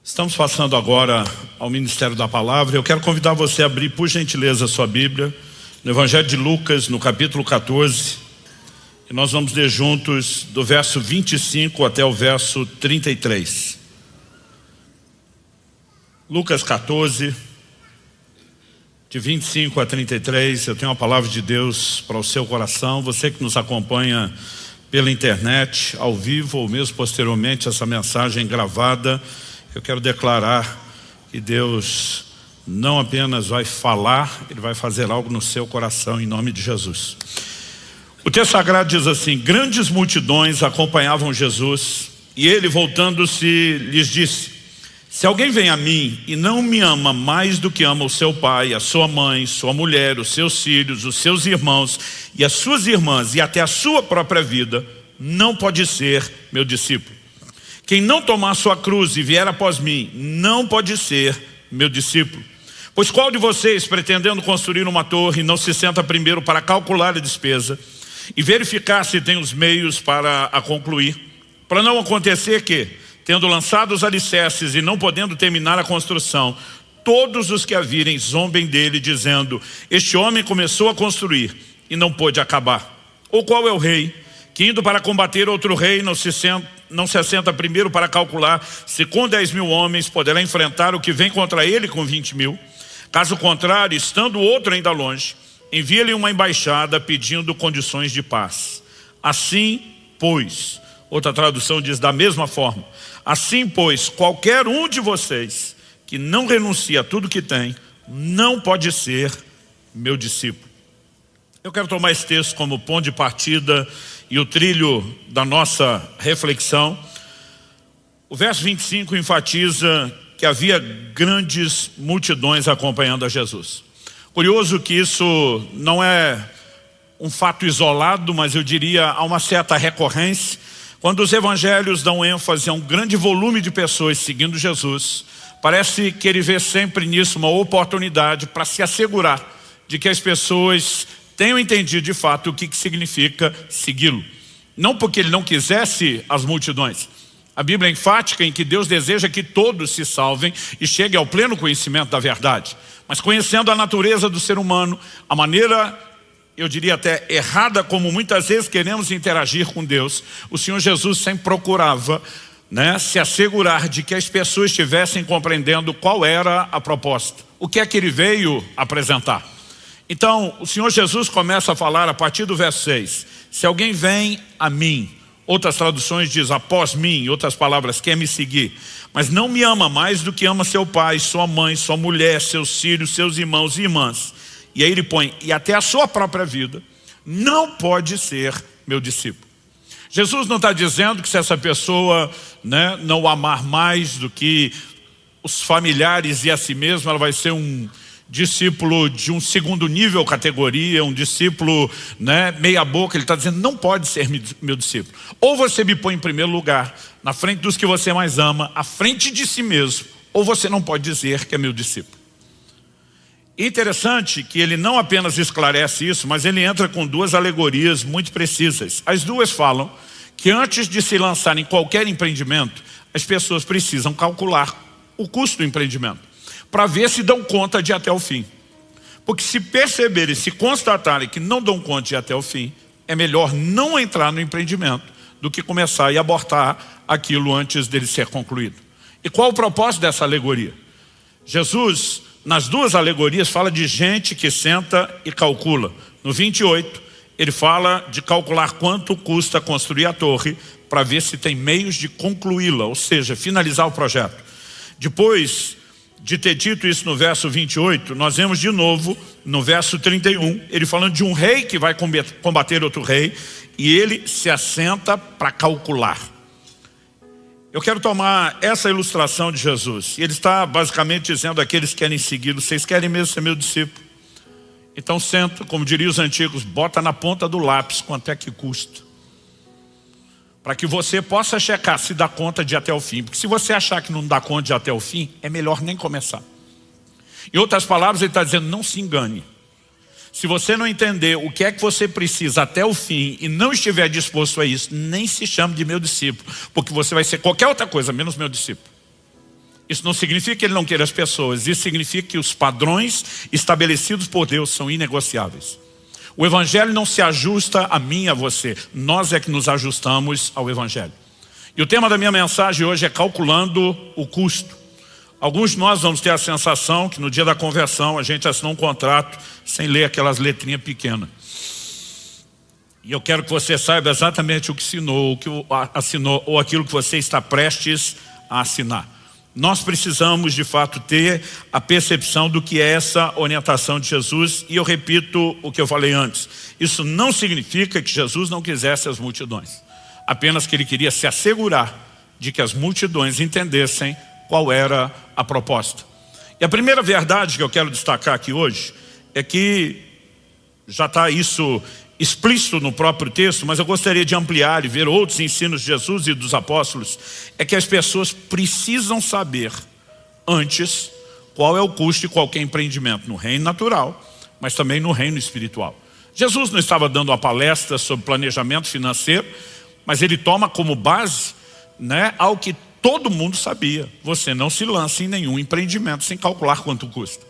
Estamos passando agora ao Ministério da Palavra. Eu quero convidar você a abrir, por gentileza, a sua Bíblia, no Evangelho de Lucas, no capítulo 14. E nós vamos ler juntos do verso 25 até o verso 33. Lucas 14, de 25 a 33. Eu tenho uma palavra de Deus para o seu coração. Você que nos acompanha pela internet, ao vivo, ou mesmo posteriormente, essa mensagem gravada, eu quero declarar que Deus não apenas vai falar, Ele vai fazer algo no seu coração, em nome de Jesus. O texto sagrado diz assim: grandes multidões acompanhavam Jesus, e Ele, voltando-se, lhes disse: se alguém vem a mim e não me ama mais do que ama o seu pai, a sua mãe, sua mulher, os seus filhos, os seus irmãos e as suas irmãs, e até a sua própria vida, não pode ser meu discípulo. Quem não tomar sua cruz e vier após mim, não pode ser meu discípulo. Pois qual de vocês, pretendendo construir uma torre, não se senta primeiro para calcular a despesa e verificar se tem os meios para a concluir? Para não acontecer que, tendo lançado os alicerces e não podendo terminar a construção, todos os que a virem zombem dele, dizendo: este homem começou a construir e não pôde acabar. Ou qual é o rei que, indo para combater outro rei, não se assenta primeiro para calcular se com 10.000 homens poderá enfrentar o que vem contra ele com 20.000? Caso contrário, estando outro ainda longe, envia-lhe uma embaixada pedindo condições de paz. Assim, pois, outra tradução diz da mesma forma: assim, pois, qualquer um de vocês que não renuncia a tudo que tem, não pode ser meu discípulo. Eu quero tomar esse texto como ponto de partida e o trilho da nossa reflexão. O verso 25 enfatiza que havia grandes multidões acompanhando a Jesus. Curioso que isso não é um fato isolado, mas eu diria há uma certa recorrência. Quando os evangelhos dão ênfase a um grande volume de pessoas seguindo Jesus, parece que ele vê sempre nisso uma oportunidade para se assegurar de que as pessoas tenham entendido de fato o que significa segui-lo. Não porque ele não quisesse as multidões. A Bíblia é enfática em que Deus deseja que todos se salvem e cheguem ao pleno conhecimento da verdade. Mas conhecendo a natureza do ser humano, a maneira, eu diria até errada, como muitas vezes queremos interagir com Deus, o Senhor Jesus sempre procurava, se assegurar de que as pessoas estivessem compreendendo qual era a proposta. O que é que ele veio apresentar? Então, o Senhor Jesus começa a falar a partir do verso 6. Se alguém vem a mim, outras traduções diz após mim, em outras palavras, quer me seguir, mas não me ama mais do que ama seu pai, sua mãe, sua mulher, seus filhos, seus irmãos e irmãs. E aí ele põe, e até a sua própria vida, não pode ser meu discípulo. Jesus não está dizendo que se essa pessoa não amar mais do que os familiares e a si mesma, ela vai ser um discípulo de um segundo nível categoria, um discípulo meia boca. Ele está dizendo, não pode ser meu discípulo. Ou você me põe em primeiro lugar, na frente dos que você mais ama, à frente de si mesmo, ou você não pode dizer que é meu discípulo. Interessante que ele não apenas esclarece isso, mas ele entra com duas alegorias muito precisas. As duas falam que antes de se lançar em qualquer empreendimento, as pessoas precisam calcular o custo do empreendimento, para ver se dão conta de ir até o fim. Porque se perceberem, se constatarem que não dão conta de ir até o fim, é melhor não entrar no empreendimento do que começar e abortar aquilo antes dele ser concluído. E qual o propósito dessa alegoria? Jesus, nas duas alegorias, fala de gente que senta e calcula. No 28, ele fala de calcular quanto custa construir a torre para ver se tem meios de concluí-la, ou seja, finalizar o projeto. Depois de ter dito isso no verso 28, nós vemos de novo no verso 31, ele falando de um rei que vai combater outro rei, e ele se assenta para calcular. Eu quero tomar essa ilustração de Jesus, e ele está basicamente dizendo àqueles que querem segui-lo: vocês querem mesmo ser meu discípulo? Então senta, como diriam os antigos, bota na ponta do lápis quanto é que custa, para que você possa checar se dá conta de ir até o fim. Porque se você achar que não dá conta de ir até o fim, é melhor nem começar. Em outras palavras, ele está dizendo, não se engane. Se você não entender o que é que você precisa até o fim e não estiver disposto a isso, nem se chame de meu discípulo, porque você vai ser qualquer outra coisa, menos meu discípulo. Isso não significa que ele não queira as pessoas, isso significa que os padrões estabelecidos por Deus são inegociáveis. O Evangelho não se ajusta a mim e a você, nós é que nos ajustamos ao Evangelho. E o tema da minha mensagem hoje é calculando o custo. Alguns de nós vamos ter a sensação que no dia da conversão a gente assinou um contrato sem ler aquelas letrinhas pequenas. E eu quero que você saiba exatamente o que assinou ou aquilo que você está prestes a assinar. Nós precisamos de fato ter a percepção do que é essa orientação de Jesus. E eu repito o que eu falei antes. Isso não significa que Jesus não quisesse as multidões. Apenas que ele queria se assegurar de que as multidões entendessem qual era a proposta. E a primeira verdade que eu quero destacar aqui hoje é que já está isso explícito no próprio texto, mas eu gostaria de ampliar e ver outros ensinos de Jesus e dos apóstolos, é que as pessoas precisam saber antes qual é o custo de qualquer empreendimento no reino natural, mas também no reino espiritual. Jesus não estava dando uma palestra sobre planejamento financeiro, mas ele toma como base, algo que todo mundo sabia: você não se lança em nenhum empreendimento sem calcular quanto custa.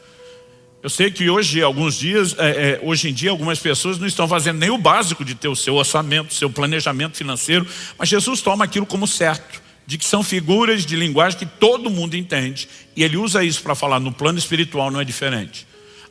Eu sei que hoje em dia algumas pessoas não estão fazendo nem o básico de ter o seu orçamento, o seu planejamento financeiro, mas Jesus toma aquilo como certo, de que são figuras de linguagem que todo mundo entende, e ele usa isso para falar no plano espiritual, não é diferente.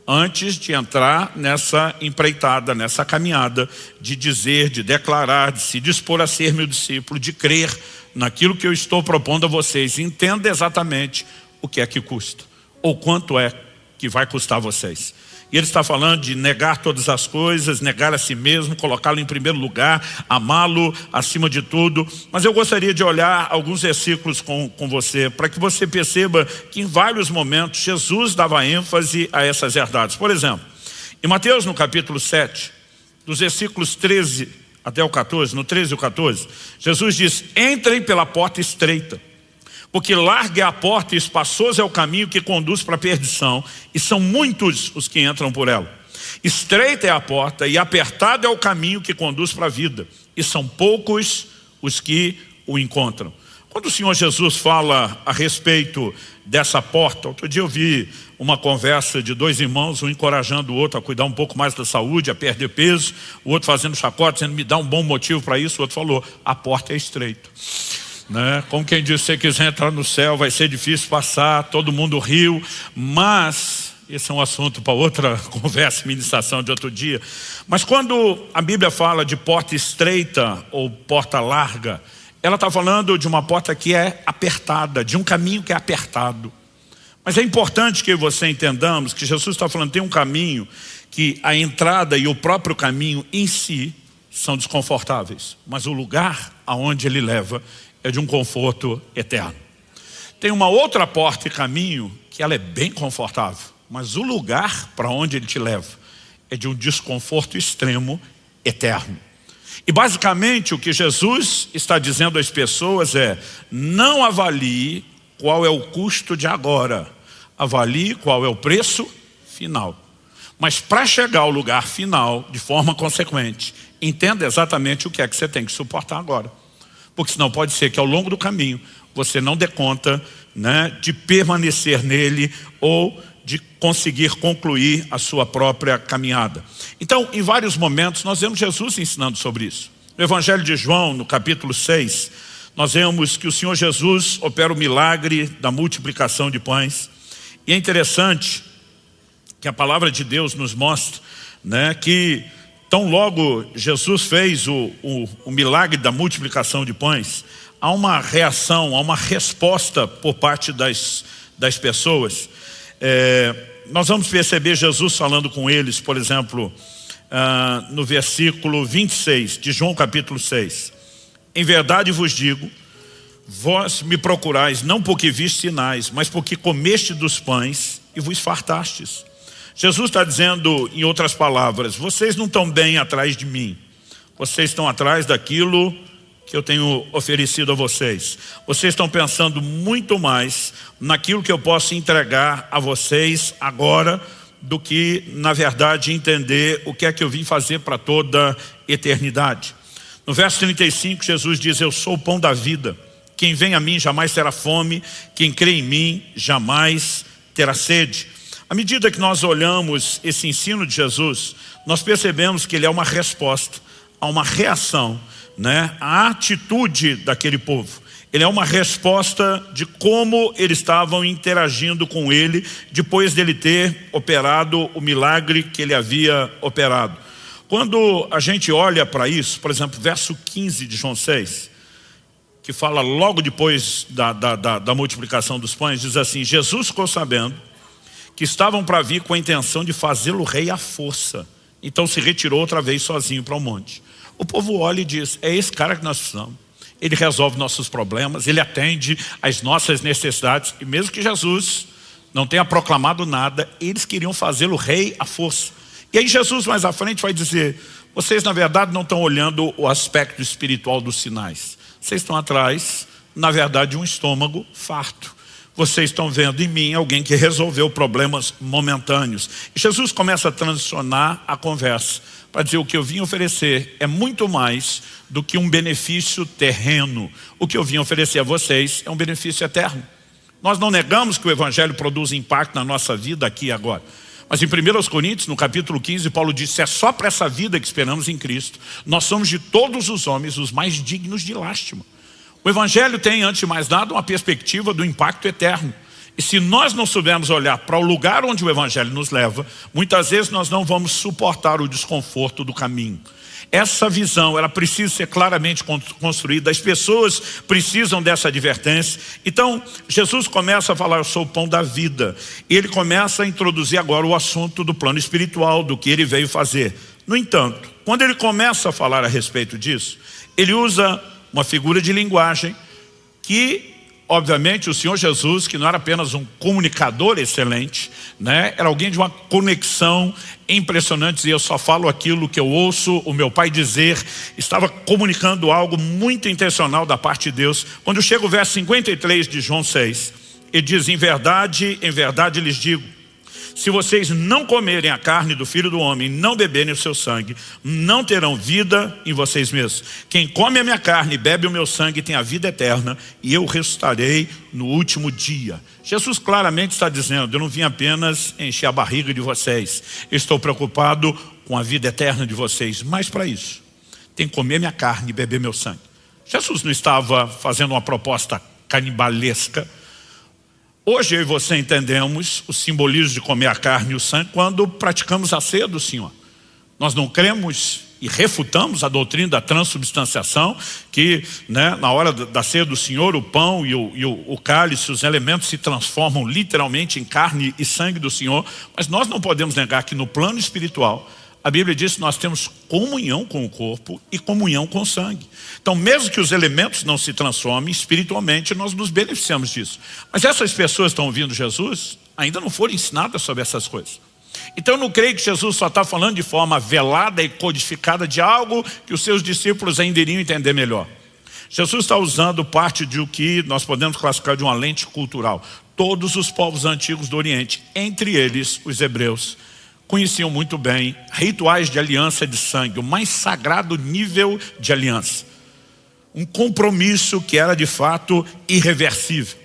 Antes de entrar nessa empreitada, nessa caminhada, de dizer, de declarar, de se dispor a ser meu discípulo, de crer naquilo que eu estou propondo a vocês, entenda exatamente o que é que custa, ou quanto é que vai custar vocês. E ele está falando de negar todas as coisas, negar a si mesmo, colocá-lo em primeiro lugar, amá-lo acima de tudo. Mas eu gostaria de olhar alguns versículos com você, para que você perceba que em vários momentos Jesus dava ênfase a essas verdades. Por exemplo, em Mateus no capítulo 7, dos versículos 13 até o 14, no 13 e o 14, Jesus diz: entrem pela porta estreita, porque larga é a porta e espaçoso é o caminho que conduz para a perdição, e são muitos os que entram por ela. Estreita é a porta e apertado é o caminho que conduz para a vida, e são poucos os que o encontram. Quando o Senhor Jesus fala a respeito dessa porta, outro dia eu vi uma conversa de dois irmãos, um encorajando o outro a cuidar um pouco mais da saúde, a perder peso, o outro fazendo chacota, dizendo: me dá um bom motivo para isso. O outro falou: a porta é estreita. Como quem diz, se você quiser entrar no céu vai ser difícil passar, todo mundo riu, mas esse é um assunto para outra conversa, ministração de outro dia. Mas quando a Bíblia fala de porta estreita ou porta larga, ela está falando de uma porta que é apertada, de um caminho que é apertado. Mas é importante que você entendamos que Jesus está falando: tem um caminho que a entrada e o próprio caminho em si são desconfortáveis, mas o lugar aonde ele leva é de um conforto eterno. Tem uma outra porta e caminho que ela é bem confortável, mas o lugar para onde ele te leva é de um desconforto extremo eterno. E basicamente o que Jesus está dizendo às pessoas é: não avalie qual é o custo de agora, avalie qual é o preço final. Mas para chegar ao lugar final, de forma consequente, entenda exatamente o que é que você tem que suportar agora. Porque senão pode ser que ao longo do caminho você não dê conta de permanecer nele ou de conseguir concluir a sua própria caminhada. Então, em vários momentos, nós vemos Jesus ensinando sobre isso. No Evangelho de João, no capítulo 6, nós vemos que o Senhor Jesus opera o milagre da multiplicação de pães. E é interessante que a palavra de Deus nos mostra que tão logo Jesus fez o milagre da multiplicação de pães, há uma reação, há uma resposta por parte das pessoas. Nós vamos perceber Jesus falando com eles, por exemplo, no versículo 26 de João capítulo 6. Em verdade vos digo, vós me procurais não porque viste sinais, mas porque comeste dos pães e vos fartastes. Jesus está dizendo, em outras palavras: vocês não estão bem atrás de mim, vocês estão atrás daquilo que eu tenho oferecido a vocês. Vocês estão pensando muito mais naquilo que eu posso entregar a vocês agora do que, na verdade, entender o que é que eu vim fazer para toda a eternidade. No verso 35, Jesus diz: eu sou o pão da vida. Quem vem a mim jamais terá fome, quem crê em mim jamais terá sede. À medida que nós olhamos esse ensino de Jesus, nós percebemos que ele é uma resposta a uma reação, né, à atitude daquele povo. Ele é uma resposta de como eles estavam interagindo com ele depois dele ter operado o milagre que ele havia operado. Quando a gente olha para isso, por exemplo, verso 15 de João 6, que fala logo depois da multiplicação dos pães, diz assim: Jesus ficou sabendo que estavam para vir com a intenção de fazê-lo rei à força. Então se retirou outra vez sozinho para o monte. O povo olha e diz: é esse cara que nós precisamos. Ele resolve nossos problemas, ele atende às nossas necessidades. E mesmo que Jesus não tenha proclamado nada, eles queriam fazê-lo rei à força. E aí Jesus mais à frente vai dizer: vocês na verdade não estão olhando o aspecto espiritual dos sinais. Vocês estão atrás, na verdade, de um estômago farto. Vocês estão vendo em mim alguém que resolveu problemas momentâneos. E Jesus começa a transicionar a conversa para dizer: o que eu vim oferecer é muito mais do que um benefício terreno. O que eu vim oferecer a vocês é um benefício eterno. Nós não negamos que o Evangelho produz impacto na nossa vida aqui e agora. Mas em 1 Coríntios, no capítulo 15, Paulo disse: é só para essa vida que esperamos em Cristo. Nós somos de todos os homens os mais dignos de lástima. O Evangelho tem, antes de mais nada, uma perspectiva do impacto eterno. E se nós não soubermos olhar para o lugar onde o Evangelho nos leva, muitas vezes nós não vamos suportar o desconforto do caminho. Essa visão, ela precisa ser claramente construída. As pessoas precisam dessa advertência. Então, Jesus começa a falar: eu sou o pão da vida. E ele começa a introduzir agora o assunto do plano espiritual, do que ele veio fazer. No entanto, quando ele começa a falar a respeito disso, ele usa uma figura de linguagem que, obviamente, o Senhor Jesus, que não era apenas um comunicador excelente, né, era alguém de uma conexão impressionante. Dizia: eu só falo aquilo que eu ouço o meu pai dizer. Estava comunicando algo muito intencional da parte de Deus. Quando chega o verso 53 de João 6, ele diz: em verdade lhes digo, se vocês não comerem a carne do Filho do Homem, não beberem o seu sangue, não terão vida em vocês mesmos. Quem come a minha carne e bebe o meu sangue tem a vida eterna, e eu ressuscitarei no último dia. Jesus claramente está dizendo: eu não vim apenas encher a barriga de vocês, eu estou preocupado com a vida eterna de vocês. Mas para isso, tem que comer minha carne e beber meu sangue. Jesus não estava fazendo uma proposta canibalesca. Hoje eu e você entendemos o simbolismo de comer a carne e o sangue quando praticamos a ceia do Senhor. Nós não cremos e refutamos a doutrina da transubstanciação, que, né, na hora da ceia do Senhor, o pão e o cálice, os elementos se transformam literalmente em carne e sangue do Senhor. Mas nós não podemos negar que no plano espiritual, a Bíblia diz que nós temos comunhão com o corpo e comunhão com o sangue. Então, mesmo que os elementos não se transformem, espiritualmente nós nos beneficiamos disso. Mas essas pessoas que estão ouvindo Jesus ainda não foram ensinadas sobre essas coisas. Então eu não creio que Jesus só está falando de forma velada e codificada de algo que os seus discípulos ainda iriam entender melhor. Jesus está usando parte de o que nós podemos classificar de uma lente cultural. Todos os povos antigos do Oriente, entre eles os hebreus, conheciam muito bem rituais de aliança de sangue, o mais sagrado nível de aliança. Um compromisso que era de fato irreversível.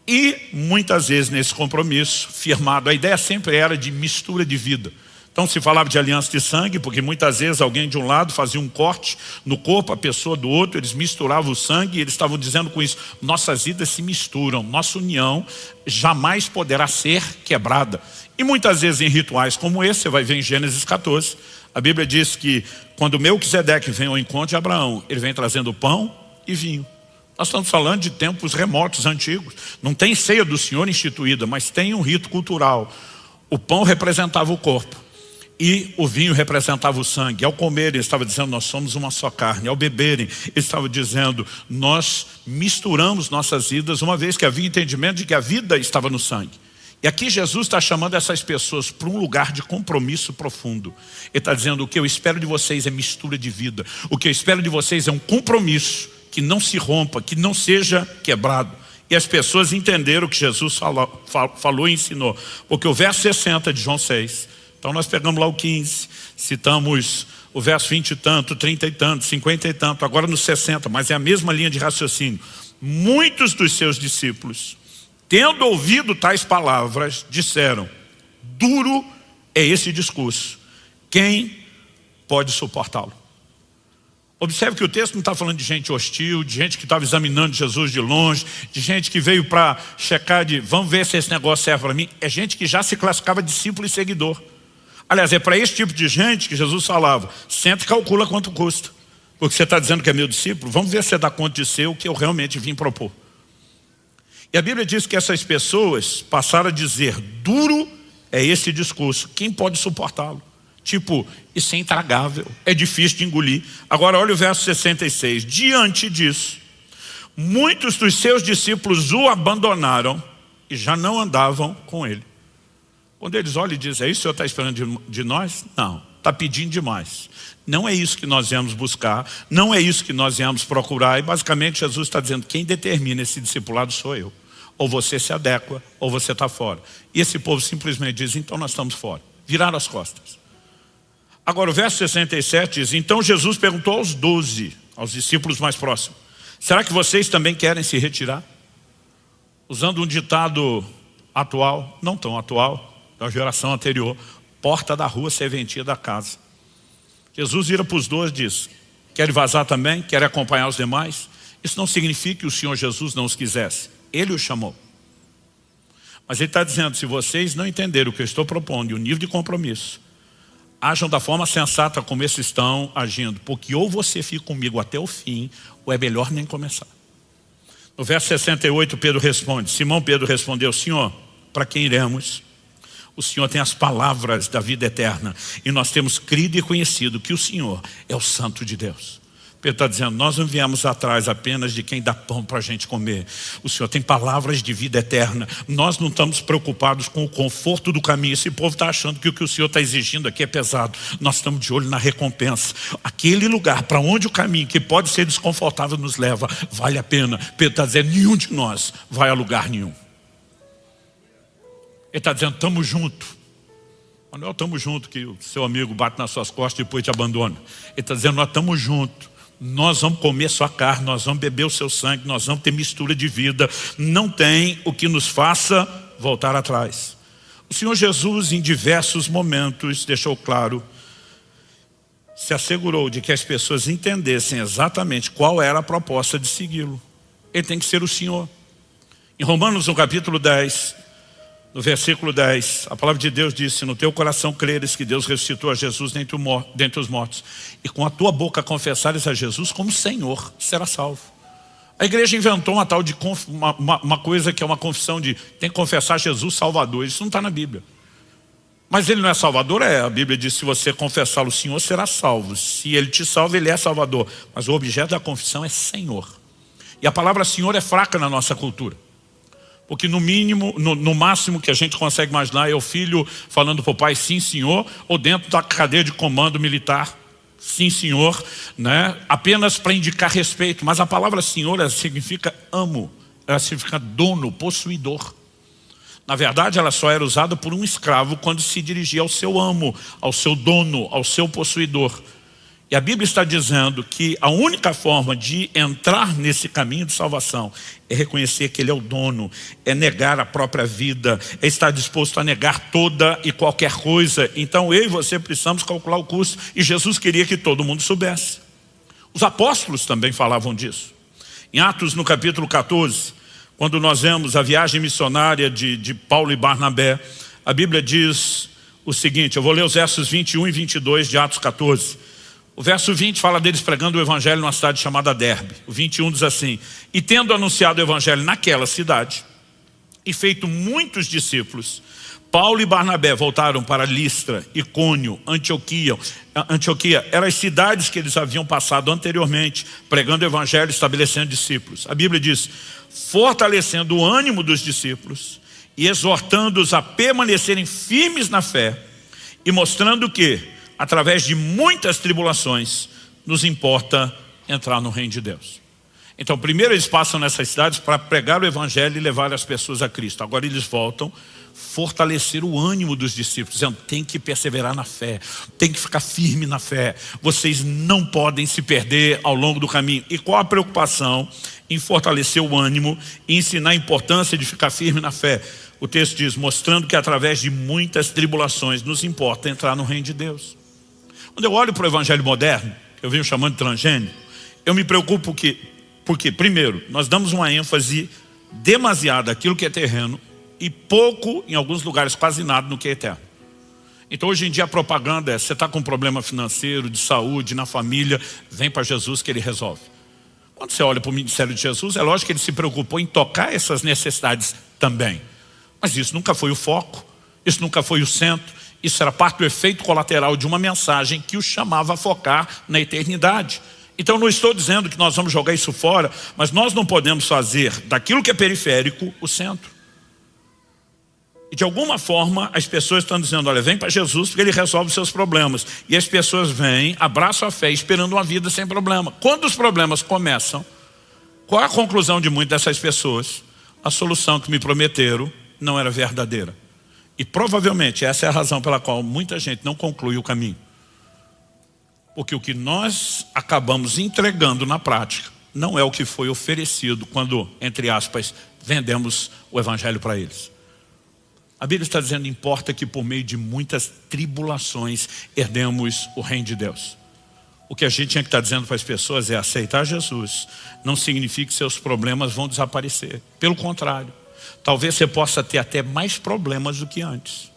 E muitas vezes nesse compromisso firmado, a ideia sempre era de mistura de vida. Então se falava de aliança de sangue, porque muitas vezes alguém de um lado fazia um corte no corpo, a pessoa do outro, eles misturavam o sangue, e eles estavam dizendo com isso: nossas vidas se misturam, nossa união jamais poderá ser quebrada. E muitas vezes em rituais como esse, você vai ver em Gênesis 14, a Bíblia diz que quando Melquisedeque vem ao encontro de Abraão, ele vem trazendo pão e vinho. Nós estamos falando de tempos remotos, antigos. Não tem ceia do Senhor instituída, mas tem um rito cultural. O pão representava o corpo e o vinho representava o sangue. Ao comerem, ele estava dizendo: nós somos uma só carne. Ao beberem, ele estava dizendo: nós misturamos nossas vidas, uma vez que havia entendimento de que a vida estava no sangue. E aqui Jesus está chamando essas pessoas para um lugar de compromisso profundo. Ele está dizendo: o que eu espero de vocês é mistura de vida. O que eu espero de vocês é um compromisso que não se rompa, que não seja quebrado. E as pessoas entenderam o que Jesus falou e ensinou. Porque o verso 60 de João 6, então nós pegamos lá o 15, citamos o verso 20 e tanto, 30 e tanto, 50 e tanto, agora no 60, mas é a mesma linha de raciocínio. muitos dos seus discípulos, tendo ouvido tais palavras, disseram: duro é esse discurso, quem pode suportá-lo? Observe que o texto não está falando de gente hostil, de gente que estava examinando Jesus de longe, de gente que veio para checar vamos ver se esse negócio serve para mim. É gente que já se classificava discípulo e seguidor. Aliás, é para esse tipo de gente que Jesus falava: senta e calcula quanto custa. Porque você está dizendo que é meu discípulo, vamos ver se você dá conta de ser o que eu realmente vim propor. E a Bíblia diz que essas pessoas passaram a dizer: duro é esse discurso, quem pode suportá-lo? Tipo, isso é intragável, é difícil de engolir. Agora olha o verso 66. Diante disso, muitos dos seus discípulos o abandonaram e já não andavam com ele. Quando eles olham e dizem: é isso que o Senhor está esperando de nós? Não, está pedindo demais. Não é isso que nós viemos buscar, não é isso que nós viemos procurar. E basicamente Jesus está dizendo: quem determina esse discipulado sou eu. Ou você se adequa, ou você está fora. E esse povo simplesmente diz: então nós estamos fora. Viraram as costas. Agora o verso 67 diz: então Jesus perguntou aos 12, aos discípulos mais próximos: será que vocês também querem se retirar? Usando um ditado atual, não tão atual, da geração anterior: porta da rua, serventia da casa. Jesus vira para os 12 e diz: querem vazar também? Querem acompanhar os demais? Isso não significa que o Senhor Jesus não os quisesse. Ele os chamou. Mas ele está dizendo: se vocês não entenderem o que eu estou propondo e o nível de compromisso, ajam da forma sensata como esses estão agindo, porque ou você fica comigo até o fim, ou é melhor nem começar. No verso 68 Pedro responde, Simão Pedro respondeu: Senhor, para quem iremos? O Senhor tem as palavras da vida eterna, e nós temos crido e conhecido que o Senhor é o Santo de Deus. Pedro está dizendo: nós não viemos atrás apenas de quem dá pão para a gente comer. O Senhor tem palavras de vida eterna. Nós não estamos preocupados com o conforto do caminho. Esse povo está achando que o que o Senhor está exigindo aqui é pesado. Nós estamos de olho na recompensa. Aquele lugar para onde o caminho, que pode ser desconfortável, nos leva, vale a pena. Pedro está dizendo: nenhum de nós vai a lugar nenhum. Ele está dizendo: estamos juntos. Mas não é estamos juntos que o seu amigo bate nas suas costas e depois te abandona. Ele está dizendo: nós estamos juntos. Nós vamos comer sua carne, nós vamos beber o seu sangue, nós vamos ter mistura de vida. Não tem o que nos faça voltar atrás. O Senhor Jesus, em diversos momentos, deixou claro, se assegurou de que as pessoas entendessem exatamente qual era a proposta de segui-lo. Ele tem que ser o Senhor. Em Romanos, no capítulo 10, no versículo 10, a palavra de Deus diz: se no teu coração creres que Deus ressuscitou a Jesus dentre os mortos, e com a tua boca confessares a Jesus como Senhor, será salvo. A igreja inventou uma tal de uma coisa que é uma confissão de tem que confessar Jesus Salvador. Isso não está na Bíblia. Mas ele não é Salvador? A Bíblia diz: se você confessá-lo Senhor, será salvo. Se ele te salva, ele é Salvador. Mas o objeto da confissão é Senhor. E a palavra Senhor é fraca na nossa cultura. Porque no mínimo, no máximo que a gente consegue imaginar é o filho falando para o pai: sim senhor, ou dentro da cadeia de comando militar: sim senhor, né? Apenas para indicar respeito. Mas a palavra Senhor, ela significa amo, ela significa dono, possuidor. Na verdade, ela só era usada por um escravo quando se dirigia ao seu amo, ao seu dono, ao seu possuidor. E a Bíblia está dizendo que a única forma de entrar nesse caminho de salvação é reconhecer que Ele é o dono, é negar a própria vida, é estar disposto a negar toda e qualquer coisa. Então eu e você precisamos calcular o custo, e Jesus queria que todo mundo soubesse. Os apóstolos também falavam disso. Em Atos, no capítulo 14, quando nós vemos a viagem missionária de Paulo e Barnabé, a Bíblia diz o seguinte: eu vou ler os versos 21 e 22 de Atos 14. O verso 20 fala deles pregando o evangelho numa cidade chamada Derbe. O 21 diz assim: e tendo anunciado o evangelho naquela cidade e feito muitos discípulos, Paulo e Barnabé voltaram para Listra, Icônio, Antioquia. Eram as cidades que eles haviam passado anteriormente, pregando o evangelho e estabelecendo discípulos. A Bíblia diz: fortalecendo o ânimo dos discípulos e exortando-os a permanecerem firmes na fé, e mostrando que através de muitas tribulações nos importa entrar no reino de Deus. Então primeiro eles passam nessas cidades para pregar o evangelho e levar as pessoas a Cristo. Agora eles voltam fortalecer o ânimo dos discípulos, dizendo: tem que perseverar na fé, tem que ficar firme na fé, vocês não podem se perder ao longo do caminho. E qual a preocupação em fortalecer o ânimo e ensinar a importância de ficar firme na fé. O texto diz, mostrando que através de muitas tribulações nos importa entrar no reino de Deus. Quando eu olho para o evangelho moderno, que eu venho chamando de transgênico, eu me preocupo porque, primeiro, nós damos uma ênfase demasiada àquilo que é terreno e pouco, em alguns lugares, quase nada no que é eterno. Então hoje em dia a propaganda é, você está com um problema financeiro, de saúde, na família, vem para Jesus que Ele resolve. Quando você olha para o ministério de Jesus, é lógico que Ele se preocupou em tocar essas necessidades também. Mas isso nunca foi o foco, isso nunca foi o centro, isso era parte do efeito colateral de uma mensagem que o chamava a focar na eternidade. Então não estou dizendo que nós vamos jogar isso fora, mas nós não podemos fazer daquilo que é periférico o centro. E de alguma forma as pessoas estão dizendo, olha, vem para Jesus porque Ele resolve os seus problemas. E as pessoas vêm, abraçam a fé, esperando uma vida sem problema. Quando os problemas começam, qual é a conclusão de muitas dessas pessoas? A solução que me prometeram não era verdadeira. E provavelmente essa é a razão pela qual muita gente não conclui o caminho. Porque o que nós acabamos entregando na prática não é o que foi oferecido quando, entre aspas, vendemos o evangelho para eles. A Bíblia está dizendo, importa que por meio de muitas tribulações herdemos o reino de Deus. O que a gente tinha que estar dizendo para as pessoas é aceitar Jesus. Não significa que seus problemas vão desaparecer. Pelo contrário, talvez você possa ter até mais problemas do que antes.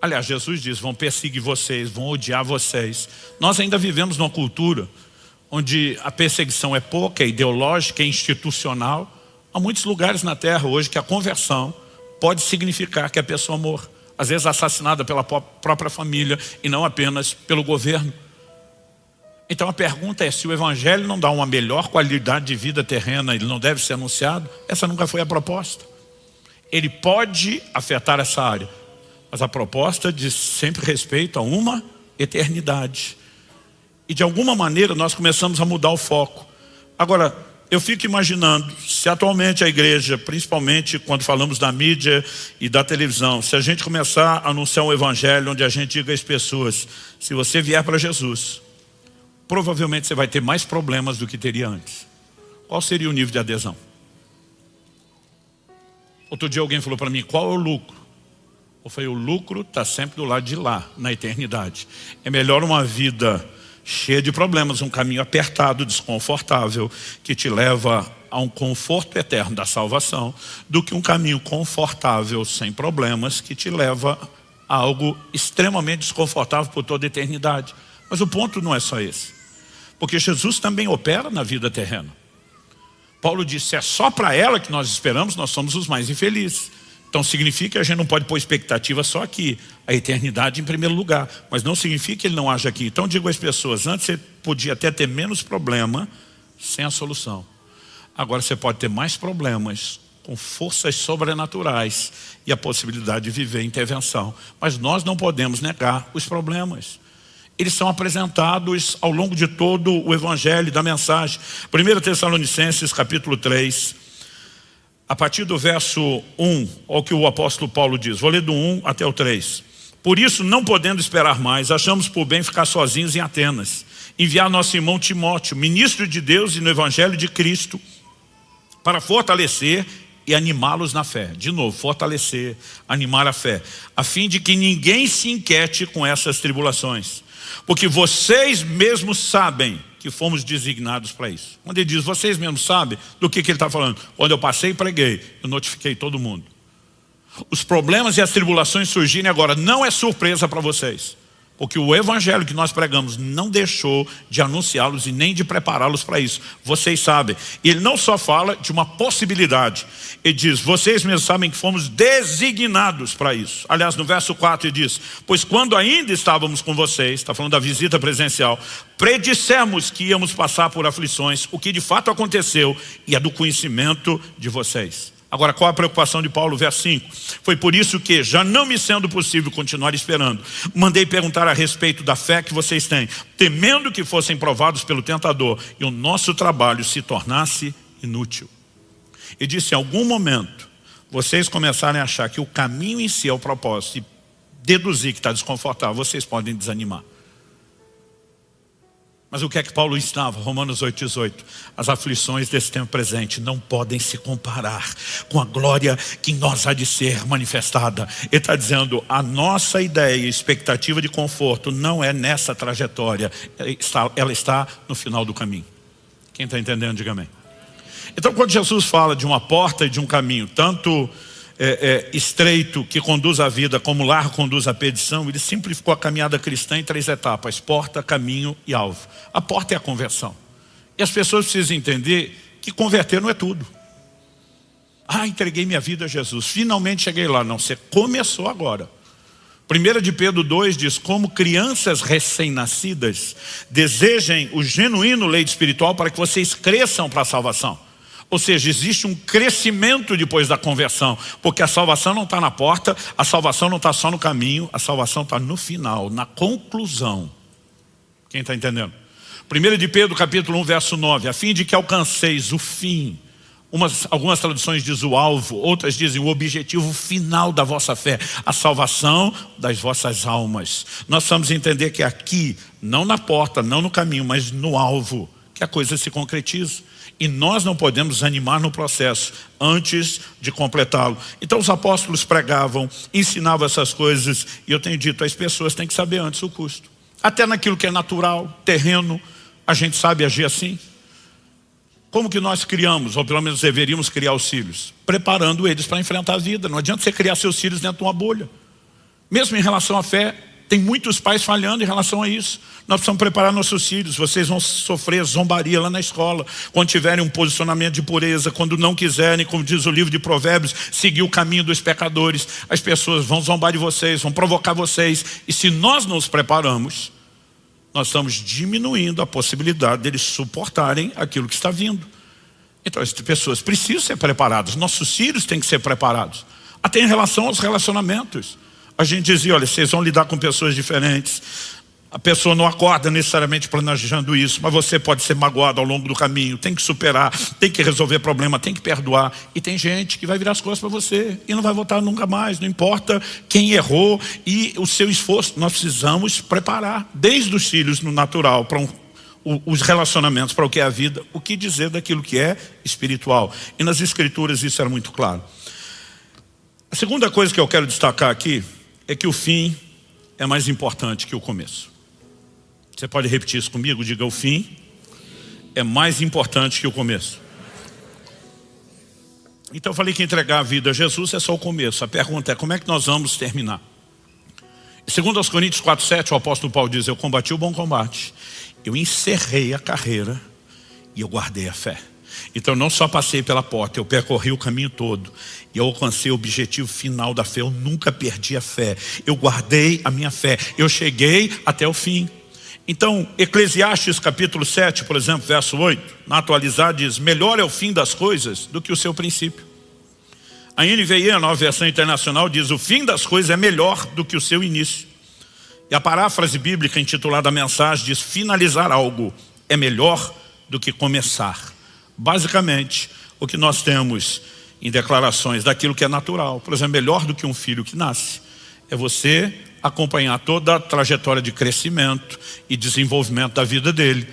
Aliás, Jesus diz, vão perseguir vocês, vão odiar vocês. Nós ainda vivemos numa cultura onde a perseguição é pouca, é ideológica, é institucional. Há muitos lugares na terra hoje que a conversão pode significar que a pessoa morra. Às vezes assassinada pela própria família e não apenas pelo governo. Então a pergunta é, se o evangelho não dá uma melhor qualidade de vida terrena, ele não deve ser anunciado? Essa nunca foi a proposta. Ele pode afetar essa área, mas a proposta diz sempre respeito a uma eternidade. E de alguma maneira nós começamos a mudar o foco. Agora, eu fico imaginando, se atualmente a igreja, principalmente quando falamos da mídia e da televisão, se a gente começar a anunciar um evangelho onde a gente diga às pessoas, se você vier para Jesus, provavelmente você vai ter mais problemas do que teria antes. Qual seria o nível de adesão? Outro dia alguém falou para mim, qual é o lucro? Eu falei, o lucro está sempre do lado de lá, na eternidade. É melhor uma vida cheia de problemas, um caminho apertado, desconfortável, que te leva a um conforto eterno da salvação, do que um caminho confortável, sem problemas, que te leva a algo extremamente desconfortável por toda a eternidade. Mas o ponto não é só esse. Porque Jesus também opera na vida terrena. Paulo disse, se é só para ela que nós esperamos, nós somos os mais infelizes. Então significa que a gente não pode pôr expectativa só aqui, a eternidade em primeiro lugar, mas não significa que Ele não age aqui. Então digo às pessoas, antes você podia até ter menos problema sem a solução. Agora você pode ter mais problemas com forças sobrenaturais e a possibilidade de viver intervenção. Mas nós não podemos negar os problemas. Eles são apresentados ao longo de todo o evangelho da mensagem. 1 Tessalonicenses capítulo 3, a partir do verso 1, ao que o apóstolo Paulo diz. Vou ler do 1 até o 3. Por isso, não podendo esperar mais, achamos por bem ficar sozinhos em Atenas. Enviar nosso irmão Timóteo, ministro de Deus e no evangelho de Cristo, para fortalecer e animá-los na fé. De novo, fortalecer, animar a fé. A fim de que ninguém se inquiete com essas tribulações. Porque vocês mesmos sabem que fomos designados para isso. Quando ele diz, vocês mesmos sabem, do que ele está falando? Quando eu passei e preguei, eu notifiquei todo mundo. Os problemas e as tribulações surgirem agora, não é surpresa para vocês. Porque o evangelho que nós pregamos não deixou de anunciá-los e nem de prepará-los para isso. Vocês sabem. E ele não só fala de uma possibilidade. Ele diz, vocês mesmos sabem que fomos designados para isso. Aliás, no verso 4 ele diz, pois quando ainda estávamos com vocês, está falando da visita presencial, predissemos que íamos passar por aflições, o que de fato aconteceu e é do conhecimento de vocês. Agora, qual a preocupação de Paulo? Verso 5. Foi por isso que, já não me sendo possível continuar esperando, mandei perguntar a respeito da fé que vocês têm, temendo que fossem provados pelo tentador e o nosso trabalho se tornasse inútil. E disse, em algum momento, vocês começarem a achar que o caminho em si é o propósito e deduzir que está desconfortável, vocês podem desanimar. Mas o que é que Paulo ensinava? Romanos 8,18. As aflições desse tempo presente não podem se comparar com a glória que em nós há de ser manifestada. Ele está dizendo, a nossa ideia e expectativa de conforto não é nessa trajetória. Ela está no final do caminho. Quem está entendendo, diga amém. Então quando Jesus fala de uma porta e de um caminho, tanto estreito que conduz à vida, como largo conduz à perdição, ele simplificou a caminhada cristã em 3 etapas: porta, caminho e alvo. A porta é a conversão. E as pessoas precisam entender que converter não é tudo. Entreguei minha vida a Jesus, finalmente cheguei lá. Não, você começou agora. 1 de Pedro 2 diz, como crianças recém-nascidas, desejem o genuíno leite espiritual para que vocês cresçam para a salvação. Ou seja, existe um crescimento depois da conversão, porque a salvação não está na porta, a salvação não está só no caminho, a salvação está no final, na conclusão. Quem está entendendo? 1 de Pedro capítulo 1 verso 9, a fim de que alcanceis o fim. Algumas traduções dizem o alvo, outras dizem o objetivo final da vossa fé, a salvação das vossas almas. Nós precisamos entender que aqui, não na porta, não no caminho, mas no alvo, que a coisa se concretiza. E nós não podemos animar no processo antes de completá-lo. Então os apóstolos pregavam, ensinavam essas coisas, e eu tenho dito, as pessoas têm que saber antes o custo. Até naquilo que é natural, terreno, a gente sabe agir assim. Como que nós criamos, ou pelo menos deveríamos criar os filhos? Preparando eles para enfrentar a vida. Não adianta você criar seus filhos dentro de uma bolha. Mesmo em relação à fé, tem muitos pais falhando em relação a isso. Nós precisamos preparar nossos filhos. Vocês vão sofrer zombaria lá na escola, quando tiverem um posicionamento de pureza, quando não quiserem, como diz o livro de Provérbios, seguir o caminho dos pecadores. As pessoas vão zombar de vocês, vão provocar vocês. E se nós não os preparamos, nós estamos diminuindo a possibilidade deles suportarem aquilo que está vindo. Então as pessoas precisam ser preparadas. Nossos filhos têm que ser preparados. Até em relação aos relacionamentos. A gente dizia, olha, vocês vão lidar com pessoas diferentes. A pessoa não acorda necessariamente planejando isso, mas você pode ser magoado ao longo do caminho, tem que superar, tem que resolver problema, tem que perdoar. E tem gente que vai virar as costas para você e não vai voltar nunca mais, não importa quem errou e o seu esforço. Nós precisamos preparar, desde os filhos no natural, para os relacionamentos, para o que é a vida, o que dizer daquilo que é espiritual. E nas escrituras isso era muito claro. A segunda coisa que eu quero destacar aqui é que o fim é mais importante que o começo. Você pode repetir isso comigo? Diga, o fim é mais importante que o começo. Então eu falei que entregar a vida a Jesus é só o começo. A pergunta é, como é que nós vamos terminar? Segundo aos Coríntios 4:7, o apóstolo Paulo diz, eu combati o bom combate, eu encerrei a carreira e eu guardei a fé. Então não só passei pela porta, eu percorri o caminho todo e eu alcancei o objetivo final da fé. Eu nunca perdi a fé, eu guardei a minha fé, eu cheguei até o fim. Então Eclesiastes capítulo 7, por exemplo, verso 8, na atualizada diz, melhor é o fim das coisas do que o seu princípio. A NVI, a nova versão internacional, diz, o fim das coisas é melhor do que o seu início. E a paráfrase bíblica intitulada a mensagem diz, finalizar algo é melhor do que começar. Basicamente, o que nós temos em declarações daquilo que é natural, por exemplo, melhor do que um filho que nasce, é você acompanhar toda a trajetória de crescimento e desenvolvimento da vida dele.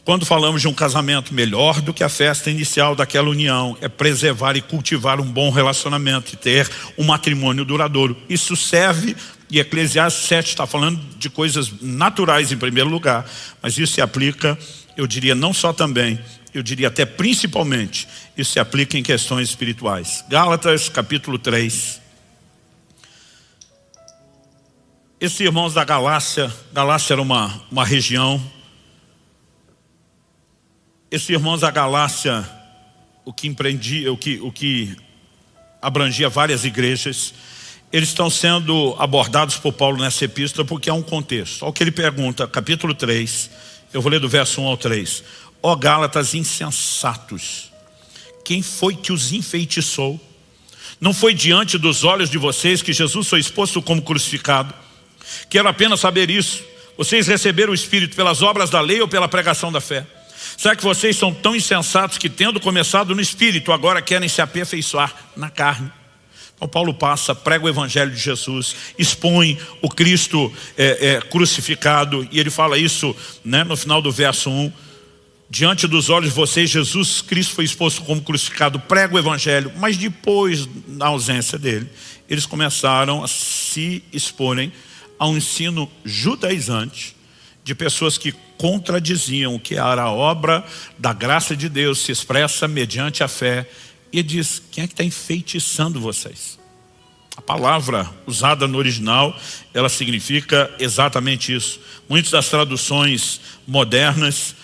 Quando falamos de um casamento, melhor do que a festa inicial daquela união é preservar e cultivar um bom relacionamento e ter um matrimônio duradouro. Isso serve, e Eclesiastes 7 está falando de coisas naturais em primeiro lugar, mas isso se aplica, eu diria não só também, eu diria até principalmente, isso se aplica em questões espirituais. Gálatas capítulo 3. Esses irmãos da Galácia era uma região. Esses irmãos da Galácia, o que abrangia várias igrejas, eles estão sendo abordados por Paulo nessa epístola porque há um contexto. Olha o que ele pergunta, capítulo 3, eu vou ler do verso 1 ao 3. Ó Gálatas insensatos, quem foi que os enfeitiçou? Não foi diante dos olhos de vocês que Jesus foi exposto como crucificado? Quero apenas saber isso. Vocês receberam o Espírito pelas obras da lei ou pela pregação da fé? Será que vocês são tão insensatos que, tendo começado no Espírito, agora querem se aperfeiçoar na carne? Então Paulo passa, prega o evangelho de Jesus, expõe o Cristo crucificado, e ele fala isso, né, no final do verso 1. Diante dos olhos de vocês, Jesus Cristo foi exposto como crucificado, prega o evangelho. Mas depois, na ausência dele, eles começaram a se exporem a um ensino judaizante de pessoas que contradiziam o que era a obra da graça de Deus, se expressa mediante a fé. E ele diz: quem é que está enfeitiçando vocês? A palavra usada no original, ela significa exatamente isso. Muitas das traduções modernas,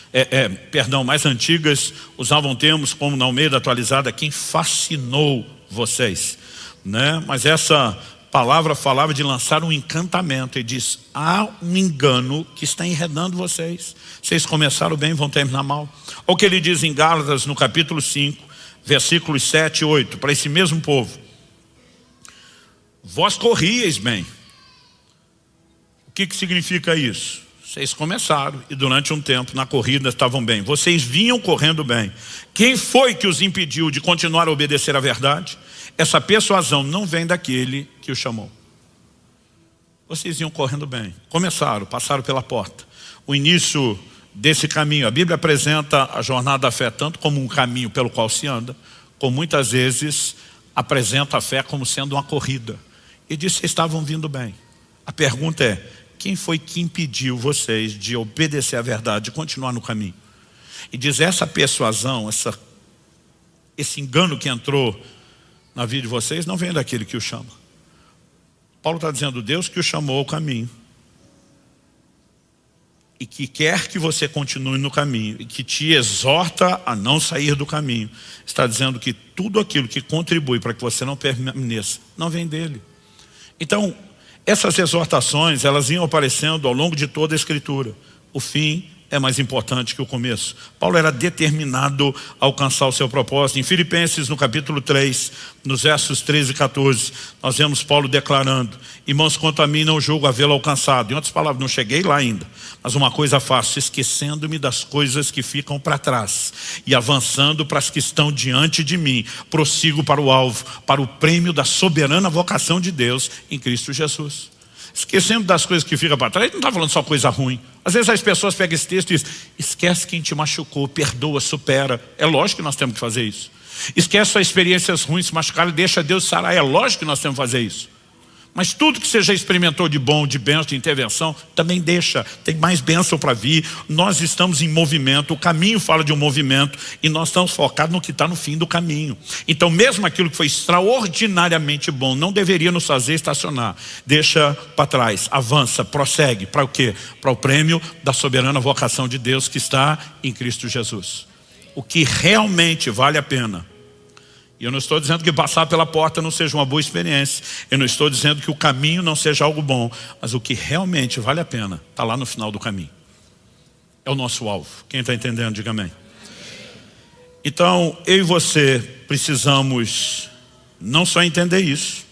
mais antigas, usavam termos como na Almeida Atualizada: quem fascinou vocês, né? Mas essa palavra falava de lançar um encantamento, e diz: há um engano que está enredando vocês. Vocês começaram bem, vão terminar mal. Olha o que ele diz em Gálatas, no capítulo 5, versículos 7 e 8, para esse mesmo povo: vós corrieis bem. O que significa isso? Vocês começaram e durante um tempo na corrida estavam bem. Vocês vinham correndo bem. Quem foi que os impediu de continuar a obedecer à verdade? Essa persuasão não vem daquele que o chamou. Vocês iam correndo bem. Começaram, passaram pela porta. O início desse caminho, a Bíblia apresenta a jornada da fé tanto como um caminho pelo qual se anda, como muitas vezes apresenta a fé como sendo uma corrida. E diz: vocês estavam vindo bem. A pergunta é: quem foi que impediu vocês de obedecer à verdade, de continuar no caminho? E diz: essa persuasão, esse engano que entrou na vida de vocês não vem daquele que o chama. Paulo está dizendo: Deus que o chamou ao caminho, e que quer que você continue no caminho, e que te exorta a não sair do caminho, está dizendo que tudo aquilo que contribui para que você não permaneça, não vem dele. Então, essas exortações, elas iam aparecendo ao longo de toda a Escritura. O fim é mais importante que o começo. Paulo era determinado a alcançar o seu propósito. Em Filipenses, no capítulo 3, nos versos 13 e 14, nós vemos Paulo declarando: irmãos, quanto a mim não julgo havê-lo alcançado. Em outras palavras, não cheguei lá ainda, mas uma coisa faço, esquecendo-me das coisas que ficam para trás e avançando para as que estão diante de mim, prossigo para o alvo, para o prêmio da soberana vocação de Deus em Cristo Jesus. Esquecendo das coisas que ficam para trás. Ele não está falando só coisa ruim. Às vezes as pessoas pegam esse texto e dizem: esquece quem te machucou, perdoa, supera. É lógico que nós temos que fazer isso. Esquece suas experiências ruins, se machucaram, deixa Deus sarar. É lógico que nós temos que fazer isso. Mas tudo que você já experimentou de bom, de bênção, de intervenção, também deixa. Tem mais bênção para vir. Nós estamos em movimento. O caminho fala de um movimento, e nós estamos focados no que está no fim do caminho. Então mesmo aquilo que foi extraordinariamente bom não deveria nos fazer estacionar. Deixa para trás, avança, prossegue. Para o quê? Para o prêmio da soberana vocação de Deus que está em Cristo Jesus. O que realmente vale a pena. E eu não estou dizendo que passar pela porta não seja uma boa experiência. Eu não estou dizendo que o caminho não seja algo bom. Mas o que realmente vale a pena está lá no final do caminho. É o nosso alvo. Quem está entendendo, diga amém. Então, eu e você precisamos não só entender isso.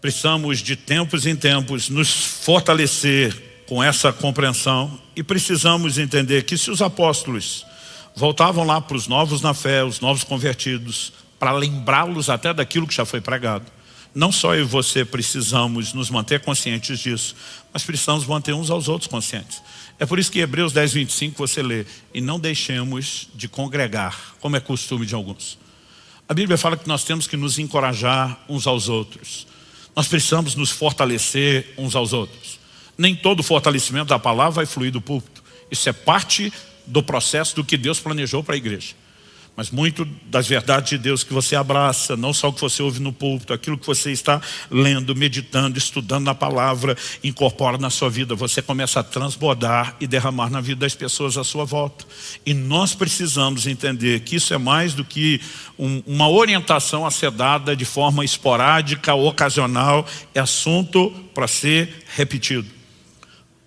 Precisamos de tempos em tempos nos fortalecer com essa compreensão. E precisamos entender que se os apóstolos voltavam lá para os novos na fé, os novos convertidos, para lembrá-los até daquilo que já foi pregado, não só eu e você precisamos nos manter conscientes disso, mas precisamos manter uns aos outros conscientes. É por isso que Hebreus 10, 25 você lê: e não deixemos de congregar, como é costume de alguns. A Bíblia fala que nós temos que nos encorajar uns aos outros. Nós precisamos nos fortalecer uns aos outros. Nem todo fortalecimento da palavra vai fluir do púlpito. Isso é parte do processo do que Deus planejou para a igreja. Mas muito das verdades de Deus que você abraça, não só o que você ouve no púlpito, aquilo que você está lendo, meditando, estudando na palavra, incorpora na sua vida. Você começa a transbordar e derramar na vida das pessoas à sua volta. E nós precisamos entender que isso é mais do que uma orientação a ser dada de forma esporádica, ocasional. É assunto para ser repetido.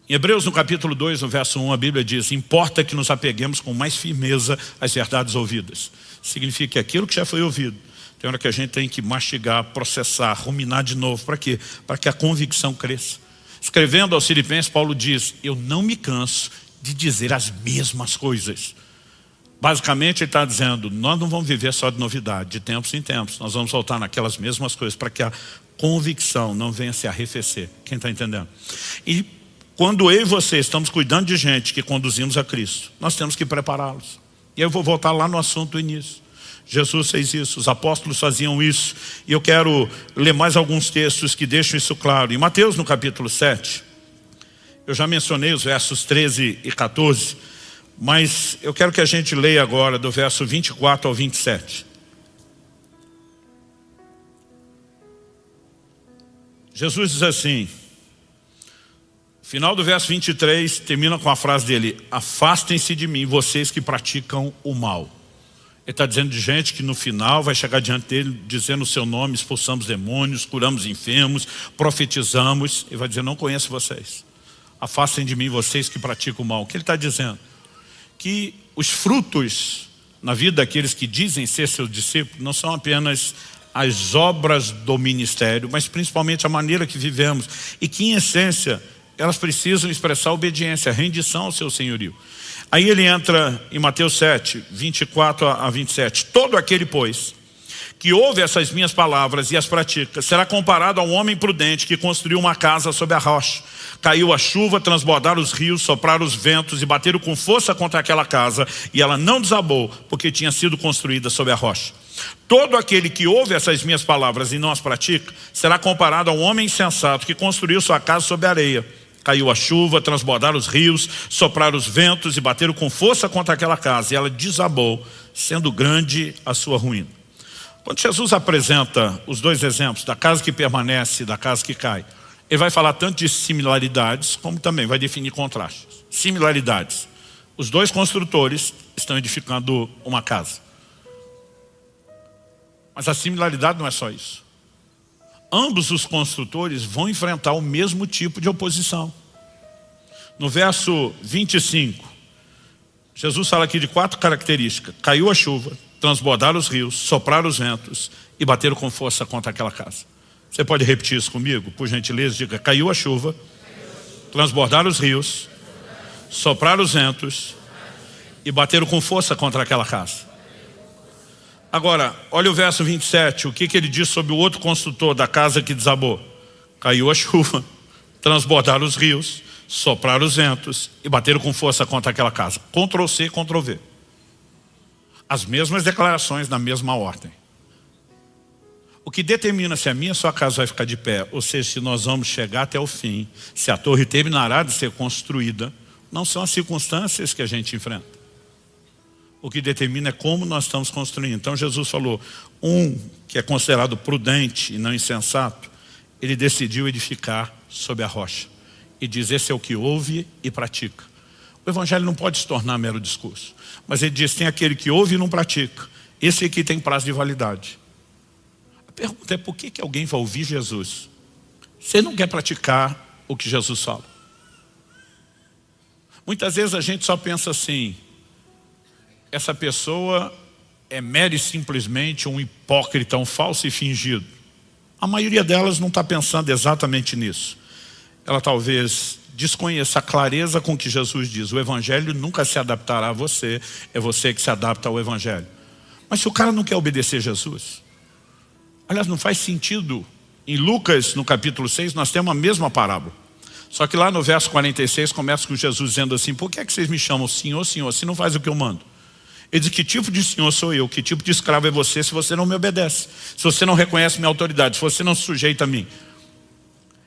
Em Hebreus, no capítulo 2, no verso 1, a Bíblia diz: importa que nos apeguemos com mais firmeza às verdades ouvidas. Significa que aquilo que já foi ouvido, tem hora que a gente tem que mastigar, processar, ruminar de novo. Para quê? Para que a convicção cresça. Escrevendo aos Filipenses, Paulo diz: eu não me canso de dizer as mesmas coisas. Basicamente ele está dizendo, nós não vamos viver só de novidade, de tempos em tempos. Nós vamos voltar naquelas mesmas coisas para que a convicção não venha se arrefecer. Quem está entendendo? E quando eu e você estamos cuidando de gente que conduzimos a Cristo, nós temos que prepará-los. E eu vou voltar lá no assunto do início. Jesus fez isso, os apóstolos faziam isso. E eu quero ler mais alguns textos que deixam isso claro. Em Mateus, no capítulo 7, eu já mencionei os versos 13 e 14, mas eu quero que a gente leia agora do verso 24 ao 27. Jesus diz assim, final do verso 23, termina com a frase dele, afastem-se de mim, vocês que praticam o mal. Ele está dizendo de gente que no final vai chegar diante dele, dizendo o seu nome, expulsamos demônios, curamos enfermos, profetizamos, e vai dizer, não conheço vocês. Afastem de mim, vocês que praticam o mal. O que ele está dizendo? Que os frutos na vida daqueles que dizem ser seus discípulos não são apenas as obras do ministério, mas principalmente a maneira que vivemos, e que em essência elas precisam expressar obediência, rendição ao seu senhorio. Aí ele entra em Mateus 7, 24 a 27. Todo aquele, pois, que ouve essas minhas palavras e as pratica, será comparado a um homem prudente que construiu uma casa sobre a rocha. Caiu a chuva, transbordaram os rios, sopraram os ventos e bateram com força contra aquela casa, e ela não desabou, porque tinha sido construída sobre a rocha. Todo aquele que ouve essas minhas palavras e não as pratica, será comparado a um homem insensato que construiu sua casa sobre a areia. Caiu a chuva, transbordaram os rios, sopraram os ventos e bateram com força contra aquela casa, e ela desabou, sendo grande a sua ruína. Quando Jesus apresenta os dois exemplos, da casa que permanece e da casa que cai, ele vai falar tanto de similaridades, como também vai definir contrastes. Similaridades. Os dois construtores estão edificando uma casa. Mas a similaridade não é só isso. Ambos os construtores vão enfrentar o mesmo tipo de oposição. No verso 25, Jesus fala aqui de 4 características. Caiu a chuva, transbordaram os rios, sopraram os ventos e bateram com força contra aquela casa. Você pode repetir isso comigo? Por gentileza, diga, caiu a chuva, transbordaram os rios, sopraram os ventos e bateram com força contra aquela casa. Agora, olha o verso 27, o que ele diz sobre o outro construtor da casa que desabou? Caiu a chuva, transbordaram os rios, sopraram os ventos e bateram com força contra aquela casa. Ctrl C, Ctrl V. As mesmas declarações na mesma ordem. O que determina se a minha e a sua casa vai ficar de pé, ou seja, se nós vamos chegar até o fim, se a torre terminará de ser construída, não são as circunstâncias que a gente enfrenta. O que determina é como nós estamos construindo. Então Jesus falou, um que é considerado prudente e não insensato, ele decidiu edificar sobre a rocha. E diz, esse é o que ouve e pratica. O evangelho não pode se tornar mero discurso. Mas ele diz, tem aquele que ouve e não pratica. Esse aqui tem prazo de validade. A pergunta é, por que alguém vai ouvir Jesus? Você não quer praticar o que Jesus fala. Muitas vezes a gente só pensa assim, essa pessoa é mero e simplesmente um hipócrita, um falso e fingido. A maioria delas não está pensando exatamente nisso. Ela talvez desconheça a clareza com que Jesus diz, o evangelho nunca se adaptará a você, é você que se adapta ao evangelho. Mas se o cara não quer obedecer Jesus, aliás, não faz sentido. Em Lucas, no capítulo 6, nós temos a mesma parábola. Só que lá no verso 46 começa com Jesus dizendo assim, por que vocês me chamam Senhor, Senhor, se não faz o que eu mando? Ele diz, que tipo de senhor sou eu? Que tipo de escravo é você se você não me obedece? Se você não reconhece minha autoridade, se você não se sujeita a mim?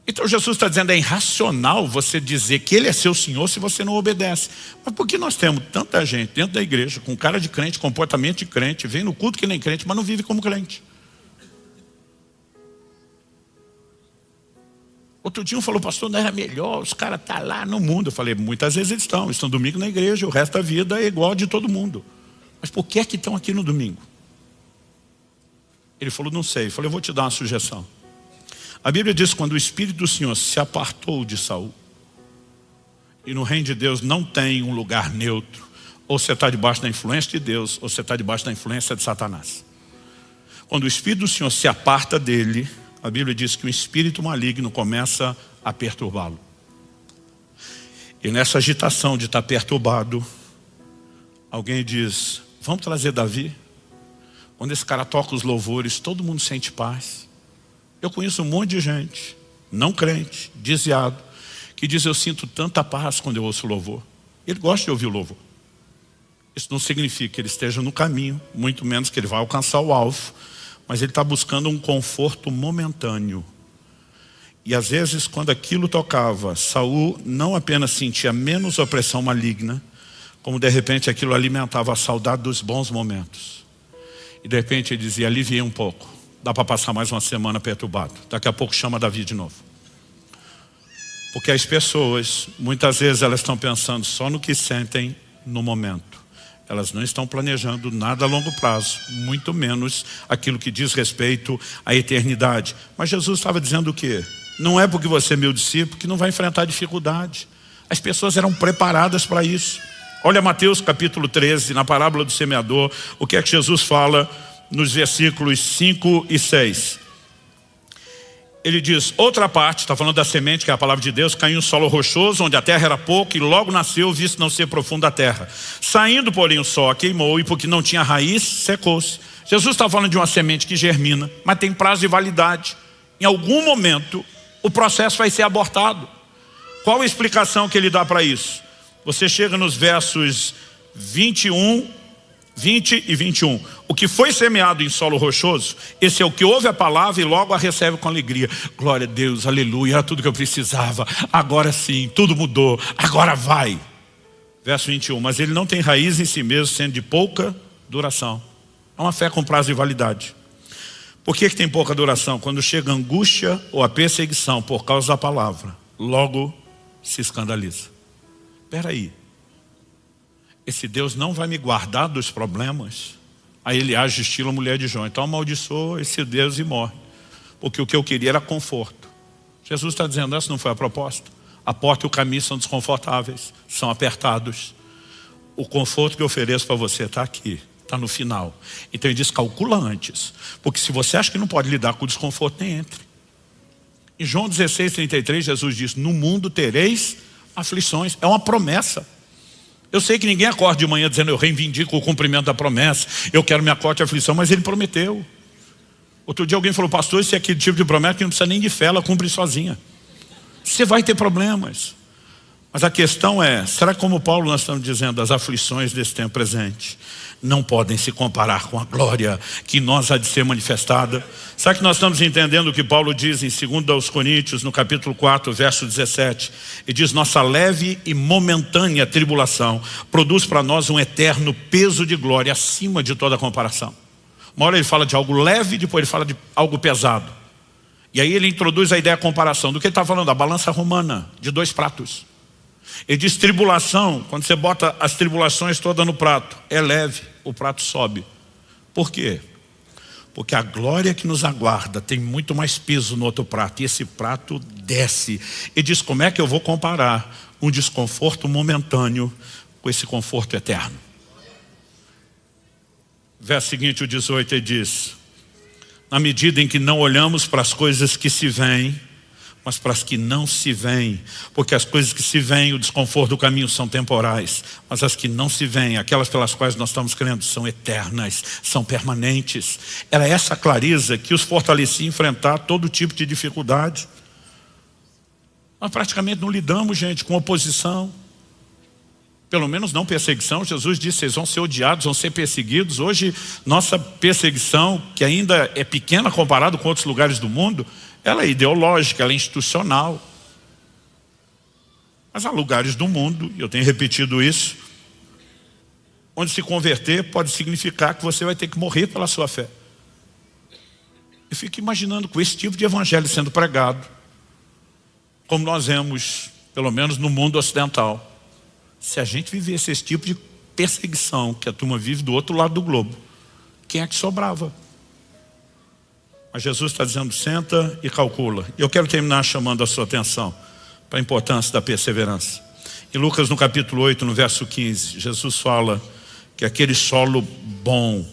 Então Jesus está dizendo, é irracional você dizer que ele é seu senhor se você não obedece. Mas por que nós temos tanta gente dentro da igreja, com cara de crente, comportamento de crente, vem no culto que nem crente, mas não vive como crente? Outro dia um falou, pastor, não era melhor, os caras estão lá no mundo. Eu falei, muitas vezes eles estão domingo na igreja, o resto da vida é igual de todo mundo. Mas por que é que estão aqui no domingo? Ele falou, não sei. Eu falei, eu vou te dar uma sugestão. A Bíblia diz que quando o Espírito do Senhor se apartou de Saul, e no reino de Deus não tem um lugar neutro, ou você está debaixo da influência de Deus, ou você está debaixo da influência de Satanás. Quando o Espírito do Senhor se aparta dele, a Bíblia diz que o espírito maligno começa a perturbá-lo. E nessa agitação de estar perturbado, Alguém diz, vamos trazer Davi? Quando esse cara toca os louvores, todo mundo sente paz. Eu conheço um monte de gente, não crente, desviado, que diz, eu sinto tanta paz quando eu ouço o louvor. Ele gosta de ouvir o louvor. Isso não significa que ele esteja no caminho, muito menos que ele vai alcançar o alvo, mas ele está buscando um conforto momentâneo. E às vezes, quando aquilo tocava, Saul não apenas sentia menos opressão maligna, como de repente aquilo alimentava a saudade dos bons momentos. E de repente ele dizia, aliviei um pouco, dá para passar mais uma semana perturbado, daqui a pouco chama Davi de novo. Porque as pessoas, muitas vezes elas estão pensando só no que sentem no momento. Elas não estão planejando nada a longo prazo, muito menos aquilo que diz respeito à eternidade. Mas Jesus estava dizendo o quê? Não é porque você é meu discípulo que não vai enfrentar dificuldade. As pessoas eram preparadas para isso. Olha Mateus capítulo 13, na parábola do semeador, o que é que Jesus fala nos versículos 5 e 6. Ele diz, outra parte, está falando da semente, que é a palavra de Deus, caiu em solo rochoso, onde a terra era pouca, e logo nasceu, visto não ser profunda a terra. Saindo, porém, o sol queimou, e porque não tinha raiz, secou-se. Jesus está falando de uma semente que germina, mas tem prazo de validade. Em algum momento, o processo vai ser abortado. Qual a explicação que ele dá para isso? Você chega nos versos 20 e 21. O que foi semeado em solo rochoso, esse é o que ouve a palavra e logo a recebe com alegria. Glória a Deus, aleluia, era tudo que eu precisava. Agora sim, tudo mudou, agora vai. Verso 21, mas ele não tem raiz em si mesmo, sendo de pouca duração. É uma fé com prazo de validade. Por que tem pouca duração? Quando chega a angústia ou a perseguição por causa da palavra, logo se escandaliza. Espera aí. Esse Deus não vai me guardar dos problemas? Aí ele age estilo mulher de Jó. Então amaldiçoa esse Deus e morre. Porque o que eu queria era conforto. Jesus está dizendo, essa não foi a proposta. A porta e o caminho são desconfortáveis, são apertados. O conforto que eu ofereço para você está aqui, está no final. Então ele diz, calcula antes. Porque se você acha que não pode lidar com o desconforto, nem entre. Em João 16:33, Jesus diz, no mundo tereis aflições. É uma promessa. Eu sei que ninguém acorda de manhã dizendo, eu reivindico o cumprimento da promessa, eu quero minha cota de aflição, mas ele prometeu. Outro dia alguém falou, pastor, esse é aquele tipo de promessa que não precisa nem de fé, ela cumpre sozinha. Você vai ter problemas. Mas a questão é, será que como Paulo nós estamos dizendo, as aflições desse tempo presente não podem se comparar com a glória que nós há de ser manifestada? Será que nós estamos entendendo o que Paulo diz em 2 Coríntios, no capítulo 4, verso 17? Ele diz, nossa leve e momentânea tribulação produz para nós um eterno peso de glória acima de toda comparação. Uma hora ele fala de algo leve, depois ele fala de algo pesado. E aí ele introduz a ideia da comparação. Do que ele está falando? A balança romana, de 2 pratos. Ele diz tribulação, quando você bota as tribulações todas no prato, é leve, o prato sobe. Por quê? Porque a glória que nos aguarda tem muito mais peso no outro prato, e esse prato desce. Ele diz, como é que eu vou comparar um desconforto momentâneo com esse conforto eterno? Verso seguinte, o 18, ele diz, na medida em que não olhamos para as coisas que se veem, mas para as que não se veem, porque as coisas que se veem, o desconforto do caminho são temporais, mas as que não se veem, aquelas pelas quais nós estamos crendo, são eternas, são permanentes. Era essa clareza que os fortalecia a enfrentar todo tipo de dificuldade. Nós praticamente não lidamos, gente, com oposição, pelo menos não perseguição. Jesus disse, vocês vão ser odiados, vão ser perseguidos. Hoje, nossa perseguição, que ainda é pequena comparado com outros lugares do mundo, ela é ideológica, ela é institucional. Mas há lugares do mundo, e eu tenho repetido isso, onde se converter pode significar que você vai ter que morrer pela sua fé. Eu fico imaginando com esse tipo de evangelho sendo pregado, como nós vemos, pelo menos no mundo ocidental. Se a gente vivesse esse tipo de perseguição que a turma vive do outro lado do globo, quem é que sobrava? Mas Jesus está dizendo, senta e calcula. E eu quero terminar chamando a sua atenção para a importância da perseverança. Em Lucas, no capítulo 8, no verso 15, Jesus fala que aquele solo bom,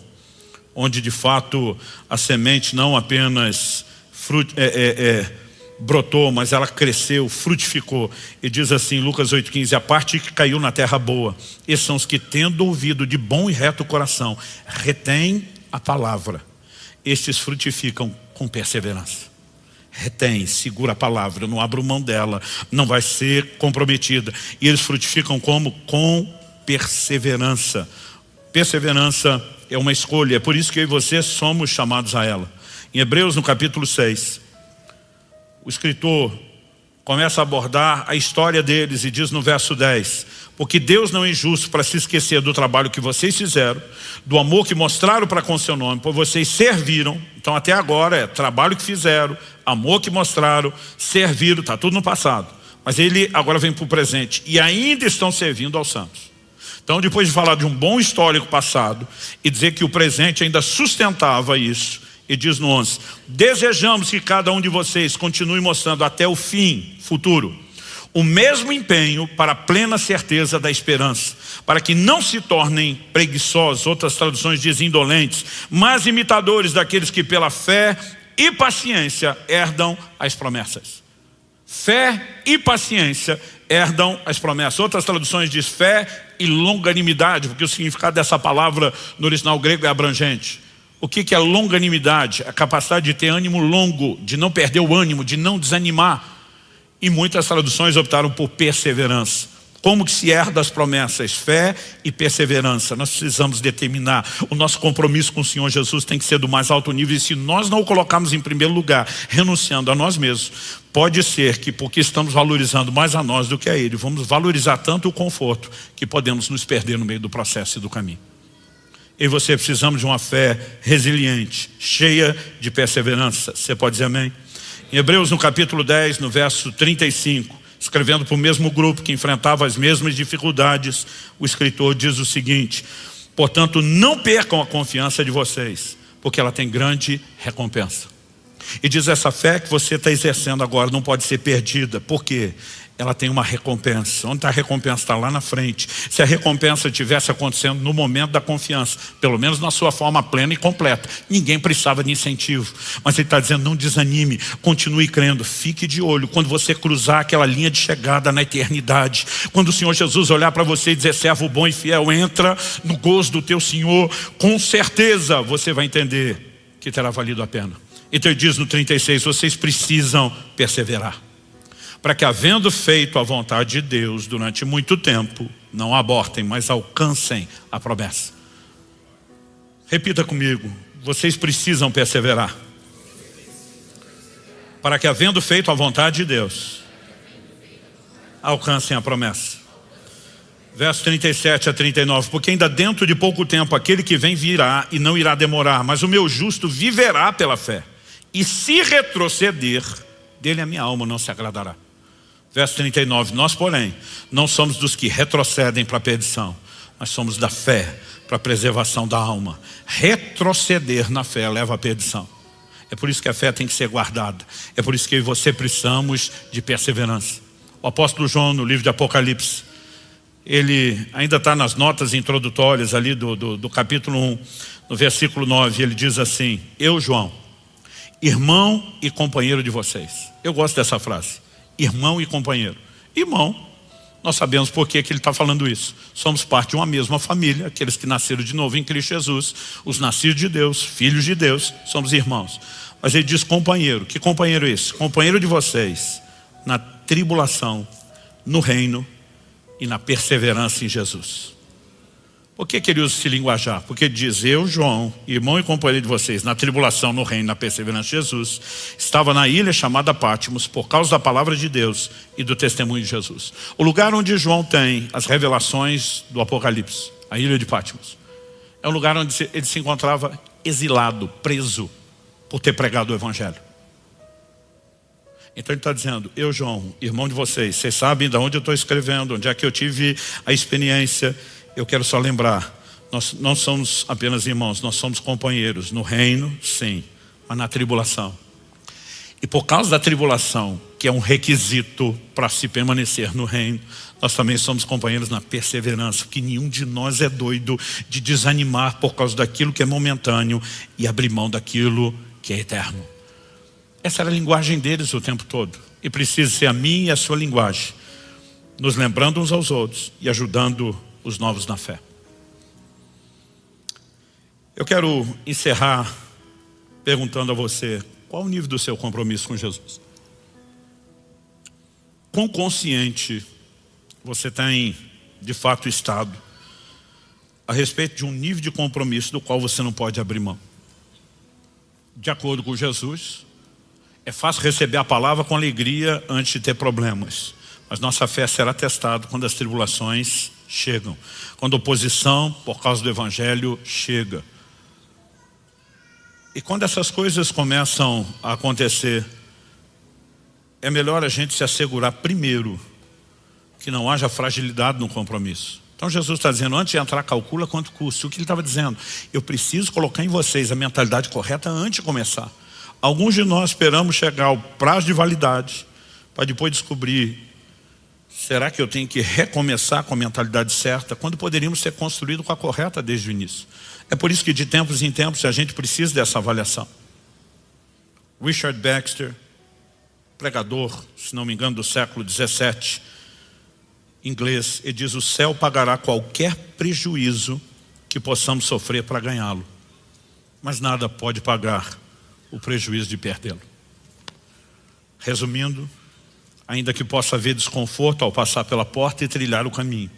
onde de fato a semente não apenas brotou, mas ela cresceu, frutificou. E diz assim, Lucas 8,15, a parte que caiu na terra boa, esses são os que, tendo ouvido de bom e reto coração, retém a palavra. Estes frutificam com perseverança. Retém, segura a palavra, não abra mão dela, não vai ser comprometida. E eles frutificam como? Com perseverança. Perseverança é uma escolha, é por isso que eu e você somos chamados a ela. Em Hebreus, no capítulo 6, o escritor começa a abordar a história deles e diz no verso 10, porque Deus não é injusto para se esquecer do trabalho que vocês fizeram, do amor que mostraram para com seu nome, pois vocês serviram. Então até agora é trabalho que fizeram, amor que mostraram, serviram, está tudo no passado. Mas ele agora vem para o presente e ainda estão servindo aos santos. Então depois de falar de um bom histórico passado e dizer que o presente ainda sustentava isso, e diz no 11, desejamos que cada um de vocês continue mostrando até o fim futuro o mesmo empenho para a plena certeza da esperança, para que não se tornem preguiçosos, outras traduções dizem indolentes, mas imitadores daqueles que pela fé e paciência herdam as promessas. Fé e paciência herdam as promessas. Outras traduções dizem fé e longanimidade, porque o significado dessa palavra no original grego é abrangente. O que é longanimidade? A capacidade de ter ânimo longo, de não perder o ânimo, de não desanimar. E muitas traduções optaram por perseverança. Como que se herda as promessas? Fé e perseverança. Nós precisamos determinar. O nosso compromisso com o Senhor Jesus tem que ser do mais alto nível. E se nós não o colocarmos em primeiro lugar, renunciando a nós mesmos, pode ser que porque estamos valorizando mais a nós do que a Ele, vamos valorizar tanto o conforto que podemos nos perder no meio do processo e do caminho. Eu e você precisamos de uma fé resiliente, cheia de perseverança. Você pode dizer amém? Em Hebreus, no capítulo 10, no verso 35, escrevendo para o mesmo grupo que enfrentava as mesmas dificuldades, o escritor diz o seguinte, portanto, não percam a confiança de vocês, porque ela tem grande recompensa. E diz, essa fé que você está exercendo agora não pode ser perdida. Por quê? Ela tem uma recompensa. Onde está a recompensa? Está lá na frente. Se a recompensa estivesse acontecendo no momento da confiança, pelo menos na sua forma plena e completa, ninguém precisava de incentivo. Mas ele está dizendo, não desanime, continue crendo, fique de olho. Quando você cruzar aquela linha de chegada na eternidade, quando o Senhor Jesus olhar para você e dizer, servo bom e fiel, entra no gozo do teu Senhor, com certeza você vai entender que terá valido a pena. Então ele diz no 36, vocês precisam perseverar, para que, havendo feito a vontade de Deus durante muito tempo, não abortem, mas alcancem a promessa. Repita comigo, vocês precisam perseverar, para que, havendo feito a vontade de Deus, alcancem a promessa. Verso 37 a 39, porque ainda dentro de pouco tempo aquele que vem virá e não irá demorar, mas o meu justo viverá pela fé. E se retroceder, dele a minha alma não se agradará. Verso 39, nós porém, não somos dos que retrocedem para a perdição, mas somos da fé para a preservação da alma. Retroceder na fé leva à perdição. É por isso que a fé tem que ser guardada. É por isso que eu e você precisamos de perseverança. O apóstolo João, no livro de Apocalipse, ele ainda está nas notas introdutórias ali do capítulo 1, no versículo 9, ele diz assim, eu, João, irmão e companheiro de vocês. Eu gosto dessa frase, irmão e companheiro. Irmão, nós sabemos por que ele está falando isso. Somos parte de uma mesma família, aqueles que nasceram de novo em Cristo Jesus, os nascidos de Deus, filhos de Deus, somos irmãos. Mas ele diz companheiro. Que companheiro é esse? Companheiro de vocês na tribulação, no reino e na perseverança em Jesus. Por que ele usa esse linguajar? Porque ele diz, eu, João, irmão e companheiro de vocês, na tribulação, no reino, na perseverança de Jesus, estava na ilha chamada Pátimos, por causa da palavra de Deus e do testemunho de Jesus. O lugar onde João tem as revelações do Apocalipse, a ilha de Pátimos, é um lugar onde ele se encontrava exilado, preso, por ter pregado o evangelho. Então ele está dizendo, eu, João, irmão de vocês, vocês sabem de onde eu estou escrevendo, onde é que eu tive a experiência. Eu quero só lembrar, nós não somos apenas irmãos, nós somos companheiros no reino, sim, mas na tribulação. E por causa da tribulação, que é um requisito para se permanecer no reino, nós também somos companheiros na perseverança, porque nenhum de nós é doido de desanimar por causa daquilo que é momentâneo e abrir mão daquilo que é eterno. Essa era a linguagem deles o tempo todo. E precisa ser a minha e a sua linguagem, nos lembrando uns aos outros e ajudando os novos na fé. Eu quero encerrar perguntando a você, qual o nível do seu compromisso com Jesus? Quão consciente você tem de fato estado a respeito de um nível de compromisso do qual você não pode abrir mão? De acordo com Jesus, é fácil receber a palavra com alegria antes de ter problemas, mas nossa fé será testada quando as tribulações chegam, quando a oposição por causa do Evangelho chega. E quando essas coisas começam a acontecer, é melhor a gente se assegurar primeiro que não haja fragilidade no compromisso. Então Jesus está dizendo, antes de entrar, calcula quanto custa. O que ele estava dizendo? Eu preciso colocar em vocês a mentalidade correta antes de começar. Alguns de nós esperamos chegar ao prazo de validade para depois descobrir, será que eu tenho que recomeçar com a mentalidade certa, quando poderíamos ser construídos com a correta desde o início. É por isso que de tempos em tempos a gente precisa dessa avaliação. Richard Baxter, pregador, se não me engano, do século 17, inglês, ele diz, o céu pagará qualquer prejuízo que possamos sofrer para ganhá-lo, mas nada pode pagar o prejuízo de perdê-lo. Resumindo, ainda que possa haver desconforto ao passar pela porta e trilhar o caminho,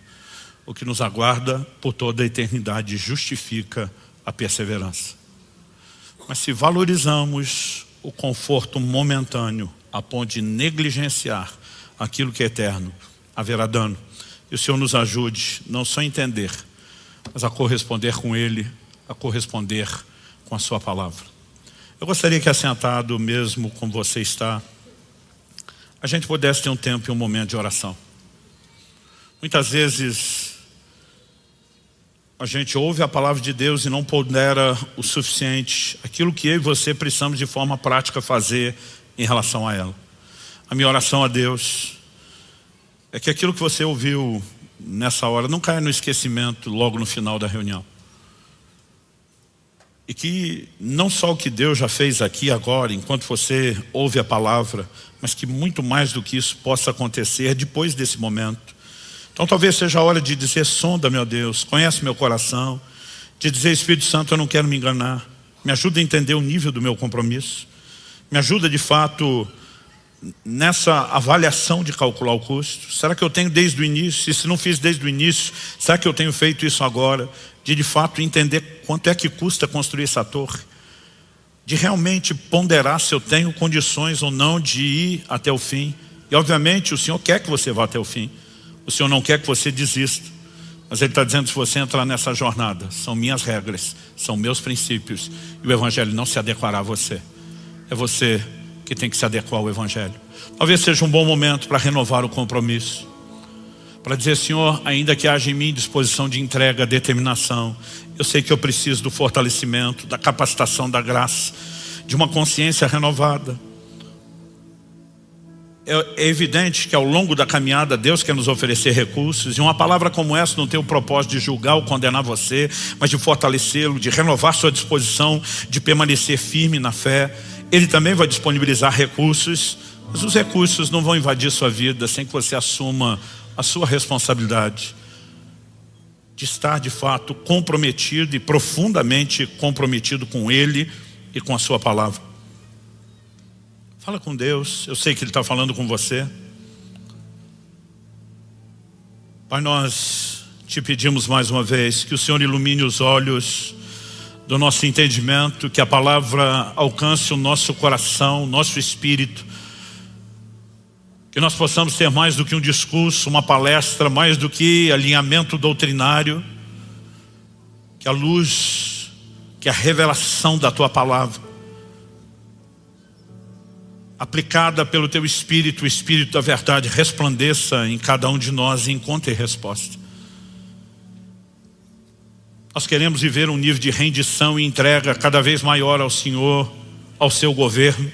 o que nos aguarda por toda a eternidade justifica a perseverança. Mas se valorizamos o conforto momentâneo a ponto de negligenciar aquilo que é eterno, haverá dano. E o Senhor nos ajude não só a entender, mas a corresponder com Ele, a corresponder com a sua palavra. Eu gostaria que, assentado mesmo como você está, a gente pudesse ter um tempo e um momento de oração. Muitas vezes a gente ouve a palavra de Deus e não pondera o suficiente aquilo que eu e você precisamos de forma prática fazer em relação a ela. A minha oração a Deus é que aquilo que você ouviu nessa hora não caia no esquecimento logo no final da reunião. E que não só o que Deus já fez aqui agora, enquanto você ouve a palavra, mas que muito mais do que isso possa acontecer depois desse momento. Então talvez seja a hora de dizer, sonda, meu Deus, conhece meu coração, de dizer, Espírito Santo, eu não quero me enganar, me ajuda a entender o nível do meu compromisso, me ajuda de fato nessa avaliação de calcular o custo. Será que eu tenho desde o início? E se não fiz desde o início, será que eu tenho feito isso agora? De fato entender quanto é que custa construir essa torre, de realmente ponderar se eu tenho condições ou não de ir até o fim. E obviamente o Senhor quer que você vá até o fim, o Senhor não quer que você desista, mas Ele está dizendo, se você entrar nessa jornada, são minhas regras, são meus princípios, e o Evangelho não se adequará a você, é você que tem que se adequar ao Evangelho. Talvez seja um bom momento para renovar o compromisso, para dizer, Senhor, ainda que haja em mim disposição de entrega, determinação, eu sei que eu preciso do fortalecimento, da capacitação da graça, de uma consciência renovada. É evidente que ao longo da caminhada Deus quer nos oferecer recursos, e uma palavra como essa não tem o propósito de julgar ou condenar você, mas de fortalecê-lo, de renovar sua disposição, de permanecer firme na fé. Ele também vai disponibilizar recursos, mas os recursos não vão invadir sua vida sem que você assuma a sua responsabilidade de estar de fato comprometido e profundamente comprometido com Ele e com a sua palavra. Fala com Deus, eu sei que Ele está falando com você. Pai, nós te pedimos mais uma vez que o Senhor ilumine os olhos do nosso entendimento, que a palavra alcance o nosso coração, o nosso espírito, que nós possamos ter mais do que um discurso, uma palestra, mais do que alinhamento doutrinário, que a luz, que a revelação da Tua palavra, aplicada pelo Teu Espírito, o Espírito da verdade, resplandeça em cada um de nós e encontre resposta. Nós queremos viver um nível de rendição e entrega cada vez maior ao Senhor, ao Seu governo.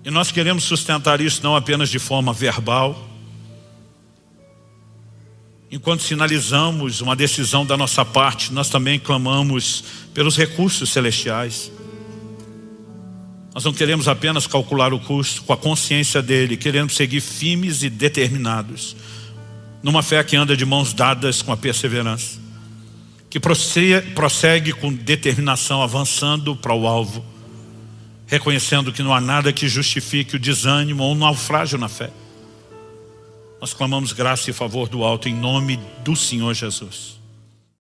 E nós queremos sustentar isso não apenas de forma verbal, Enquanto sinalizamos uma decisão da nossa parte, nós também clamamos pelos recursos celestiais. Nós não queremos apenas calcular o custo com a consciência dele, queremos seguir firmes e determinados, numa fé que anda de mãos dadas com a perseverança, que prossegue com determinação, avançando para o alvo, reconhecendo que não há nada que justifique o desânimo ou o naufrágio na fé. Nós clamamos graça e favor do alto em nome do Senhor Jesus.